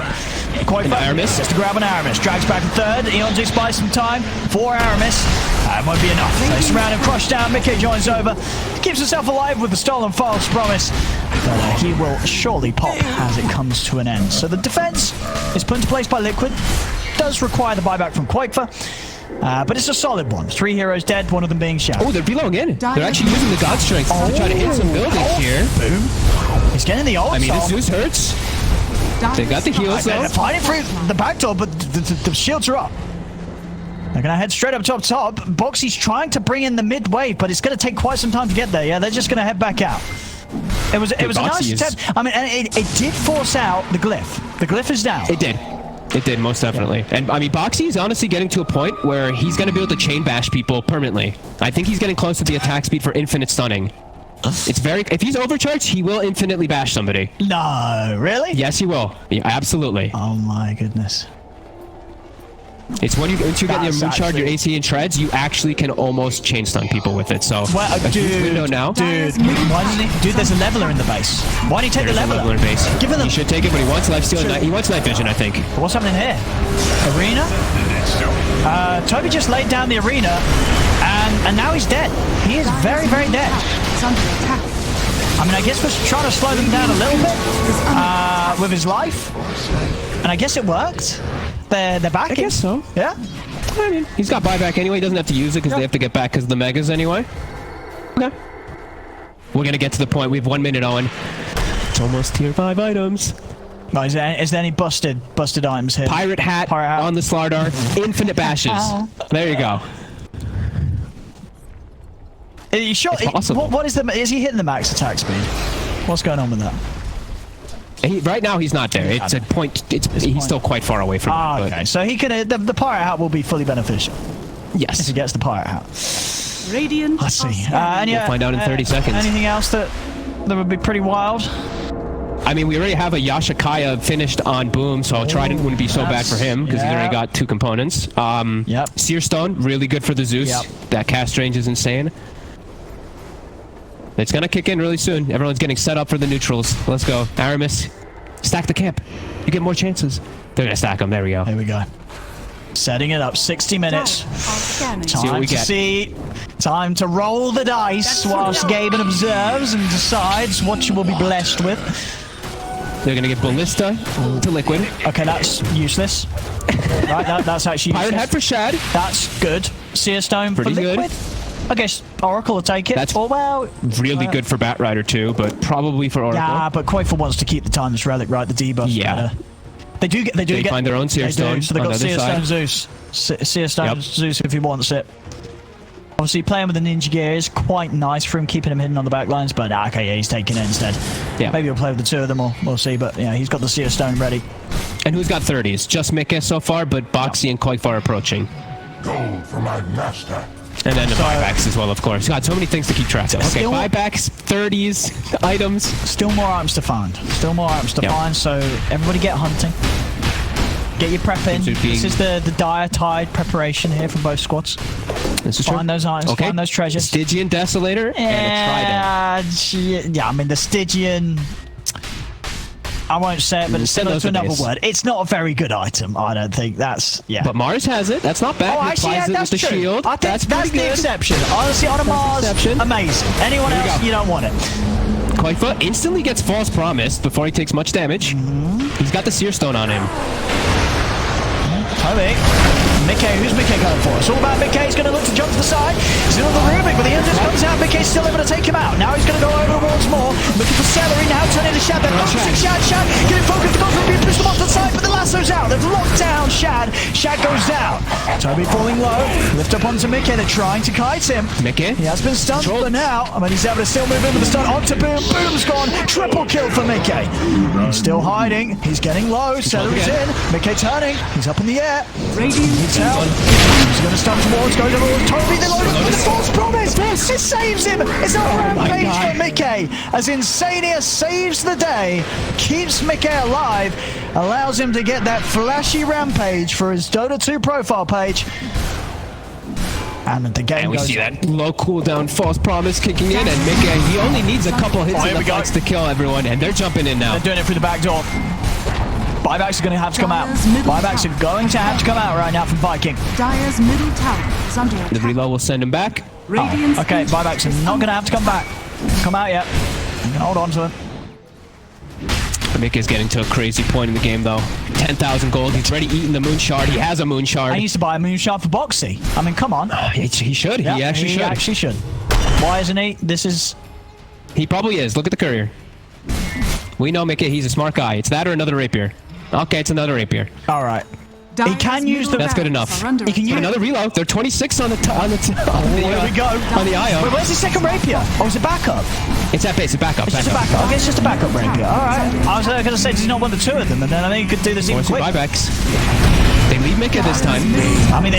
Quoifer Aramis just to grab an Aramis. Drags back to third. Eon's buys some time for Aramis. That won't be enough. They surround and crush down. Mickey joins over. Keeps himself alive with the stolen false promise. But he will surely pop as it comes to an end. So the defense is put into place by Liquid. Does require the buyback from Quoifer. But it's a solid one. 3 heroes dead, one of them being Shad. Oh, they're below again. They're actually using the God Strength to try to hit some buildings here. Boom. He's getting the ult. I mean, this Zeus hurts. They got the heals, though. They're fighting for the back door, but the shields are up. They're going to head straight up top. Boxy's trying to bring in the mid wave, but it's going to take quite some time to get there. Yeah, they're just going to head back out. It was a nice attempt. I mean, and it did force out the glyph. The glyph is down. It did. It did, most definitely. And, I mean, Boxy is honestly getting to a point where he's going to be able to chain bash people permanently. I think he's getting close to the attack speed for infinite stunning. It's very... If he's overcharged, he will infinitely bash somebody. No, really? Yes, he will. Yeah, absolutely. Oh, my goodness. It's once you get your recharge, your AC and shreds, you actually can almost chain stun people with it. So, well, a huge window now. Dude, why doesn't he? Dude, there's a leveler in the base. Why don't he take the leveler? In base. Give him the... He should take it, but he wants lifesteal. He wants night vision, I think. What's happening here? Arena? Toby just laid down the arena, and now he's dead. He is very, very dead. It's under attack. I mean, I guess we're trying to slow them down a little bit with his life, and I guess it worked. They're back. I guess so. Yeah. I mean, he's got buyback anyway. He doesn't have to use it because they have to get back because of the megas anyway. Okay. We're gonna get to the point. We have 1 minute, Owen. It's almost tier 5 items. No, is there any busted items here? Pirate hat on the Slardar. Infinite bashes. There you go. Are you sure? It's possible. What is is he hitting the max attack speed? What's going on with that? Right now he's not there. It's a point. He's still quite far away from it. Okay, so he can. The pirate hat will be fully beneficial. Yes, if he gets the pirate hat. Radiant. Let's see. We'll find out in 30 seconds. Anything else that would be pretty wild? I mean, we already have a Yashikaya finished on Boom, so Trident wouldn't be so bad for him because he's already got 2 components. Seer Stone, really good for the Zeus. Yep. That cast range is insane. It's gonna kick in really soon. Everyone's getting set up for the neutrals. Let's go. Aramis, stack the camp. You get more chances. They're gonna stack them. There we go. There we go. Setting it up. 60 minutes. Dire are scanning. See what Time we to get. see. Time to roll the dice whilst Gaben observes and decides what you will be blessed with. They're gonna get Ballista to Liquid. Okay, that's useless. Right, that's actually Pirate useless. Hat for Shad. That's good. Seer Stone for Pretty good. Liquid. I guess Oracle will take it. That's oh, well. Really good for Batrider too, but probably for Oracle. Yeah, but Quakefor wants to keep the Timeless Relic, right? The debuff. Yeah. They do get. They find their own Seer They do. Stone So they on got the other Seer Stone side. Zeus. Seer Stone Yep. Zeus if he wants it. Obviously, playing with the Ninja Gear is quite nice for him, keeping him hidden on the back lines. But okay, yeah, he's taking it instead. Yeah. Maybe he'll play with the two of them, or we'll see. But yeah, he's got the Seer Stone ready. And who's got 30s? Just Mika so far, but Boxy and Quakefor approaching. Gold for my master. And then the buybacks as well, of course. God, so many things to keep track of. Okay, Still- buybacks, 30s, items. Still more items to find. Still more items to Yep. find. So everybody get hunting. Get your prep in. Seems to be- This is the dire tide preparation here from both squads. This is true. Find those items. Okay. Find those treasures. Stygian Desolator and a Trident. Yeah, I mean the Stygian. I won't say it, but it's Send similar those to to another base. word. It's not a very good item. I don't think that's But Mars has it. That's not bad. Oh, He actually, applies yeah, it that's with the true. shield. I think That's that's pretty the good. exception. Honestly, on a Mars, exception. amazing. Anyone There we else, go. you don't want it. Quakefor instantly gets False Promise before he takes much damage. He's got the Seer Stone on him. Toby. Mickey, who's Mickey going for? It's all about Mickey. He's going to look to jump to the side. He's in on the Rubik, but the end just comes out. Mickey's still able to take him out. Now he's going to go over towards more. Looking for Celery. Now turning to Shad. They're focusing Shad. Shad getting focused. The Ghost being pushed him off the side, but the lasso's out. They've locked down Shad. Shad goes down. Toby falling low. Lift up onto Mickey. They're trying to kite him. Mickey? He has been stunned, Control. but now, I mean, he's able to still move in with the stun. Onto Boom. Boom's gone. Triple kill for Mickey. He's still hiding. He's getting low. Celery's in. Mickey turning. He's up in the air. He's out. He's going to stun towards. Goes over towards Toby. They load up with the False Promise. It saves him. It's a rampage for Mickey. As Insania saves the day, keeps Mickey alive, allows him to get that flashy rampage for his Dota 2 profile page. And the game And we goes see that low cooldown False Promise kicking in, and Mickey, he only needs a couple hits Oh, in here the we go. fights to kill everyone, and they're jumping in now. They're doing it through the back door. Buybacks are going to have to come out. Buybacks are going to have to come out right now from Viking. Dire's middle tower is under The attack. reload will send him back. Radiant's Okay, ancient buybacks are is not going to under have to come back. Come out yet. You can hold on to him. Mickey's getting to a crazy point in the game, though. 10,000 gold. He's already eaten the Moon Shard. He has a Moon Shard. I used to buy a Moonshot for Boxy. I mean, come on. He should. Yeah, he actually should. Why isn't he? This is... He probably is. Look at the courier. We know Mickey. He's a smart guy. It's that or another rapier. Okay, it's another rapier. All right. Dire's can use middle the- That's good barracks enough. are under He can attack. use- Another reload. They're 26 on the Here we go. on the IO. Wait, where's the second rapier? Oh, it's a backup. It's that base. It's backup. It's just a backup. Okay, it's just a backup rapier. All right. I was going to say, he's not one of the two of them, and then I think he could do this even Or two quick. buybacks. They leave Mickey this time. I mean,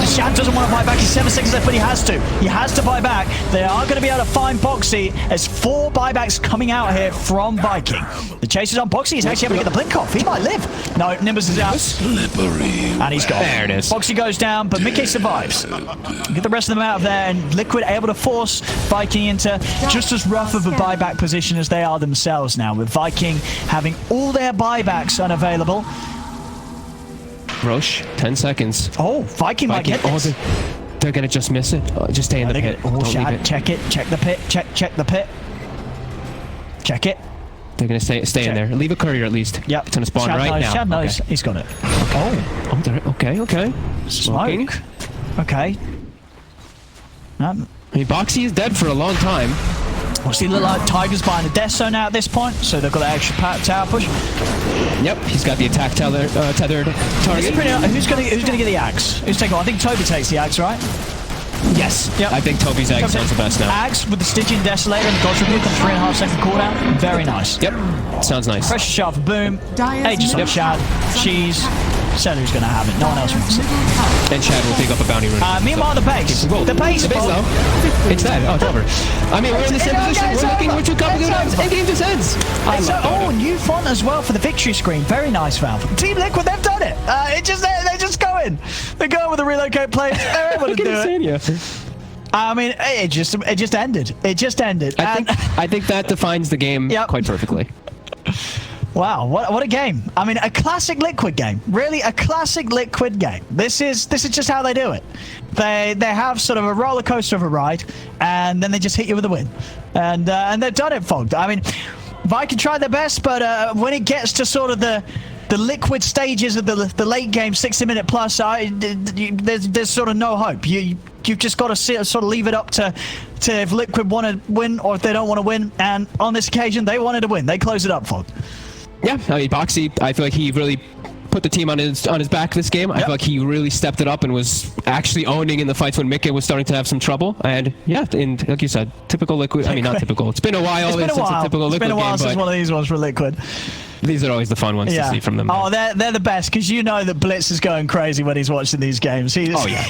Shad doesn't want to buy back. He's 7 seconds left, but he has to. He has to buy back. They are going to be able to find Boxy. There's 4 buybacks coming out here from Viking. The chase is on Boxy. He's actually able to get the blink off. He might live. No, Nimbus is out. Slippery. And he's gone. There it is. Boxy goes down, but Mickey survives. Get the rest of them out of there, and Liquid able to force Viking into just as rough of a buyback position as they are themselves now, with Viking having all their buybacks unavailable. Roche, 10 seconds. Oh, Viking might get Oh, this. they're going to just miss it. Just stay in the pit. Oh, Don't leave Shad, it. check it. Check the pit. Check the pit. Check it. They're going to stay in there. Leave a courier at least. Yep. It's going to spawn Shad right knows, now. Shad knows. Okay. He's got it. Okay. Smoking. Smoke. Okay. I mean, Boxy is dead for a long time. We'll see look like Tiger's buying the death zone out at this point, so they've got that extra tower push. Yep, he's got the attack tethered target. Who's gonna get the axe? Who's taking? I think Toby takes the axe, right? Yes. Yep. I think Toby's egg sounds the best now. Axe with the Stygian Desolator and the God's Rebuke on 3.5 second cooldown. Very nice. Yep, sounds nice. Pressure shot for Boom. Dire's Aegis on middle Shad. tower is under Cheese. attack. Celery's gonna have it. No one else wants Dire's it. middle tower. And Chad will pick up a bounty rune. Meanwhile, the base. Whoa, The base. though. It's that. Oh, it's over. I mean, we're in the same position. We're looking. We're too complicated. And game just ends. I love Oh, Dota. new font as well for the victory screen. Very nice, Valve. Team Liquid, they've done it. They're just going. They're going with the relocate players. They're able to Look at do it. Insania. I mean, it just ended. It just ended. I think that defines the game Yep. quite perfectly. Wow, what a game. I mean, a classic Liquid game. Really, a classic Liquid game. This is just how they do it. They have sort of a roller coaster of a ride, and then they just hit you with a win. And they've done it, Fog. I mean, Viking tried their best, but when it gets to sort of the Liquid stages of the late game, 60-minute plus, there's sort of no hope. You've just got to sort of leave it up to if Liquid want to win or if they don't want to win. And on this occasion, they wanted to win. They closed it up, Fog. Yeah, I mean, Boxy, I feel like he really put the team on his back this game. I feel like he really stepped it up and was actually owning in the fights when Mikke was starting to have some trouble. And yeah, and like you said, typical Liquid. I mean, not typical. It's been a while since a typical Liquid game. It's been a while since one of these ones for Liquid. These are always the fun ones to see from them. Oh, they're the best, because you know that Blitz is going crazy when he's watching these games. Oh yeah.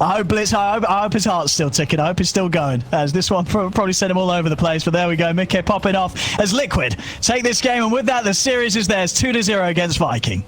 I hope Blitz. I hope his heart's still ticking. I hope he's still going. As this one probably sent him all over the place. But there we go. Mikke popping off as Liquid take this game, and with that, the series is theirs, 2-0 against Viking.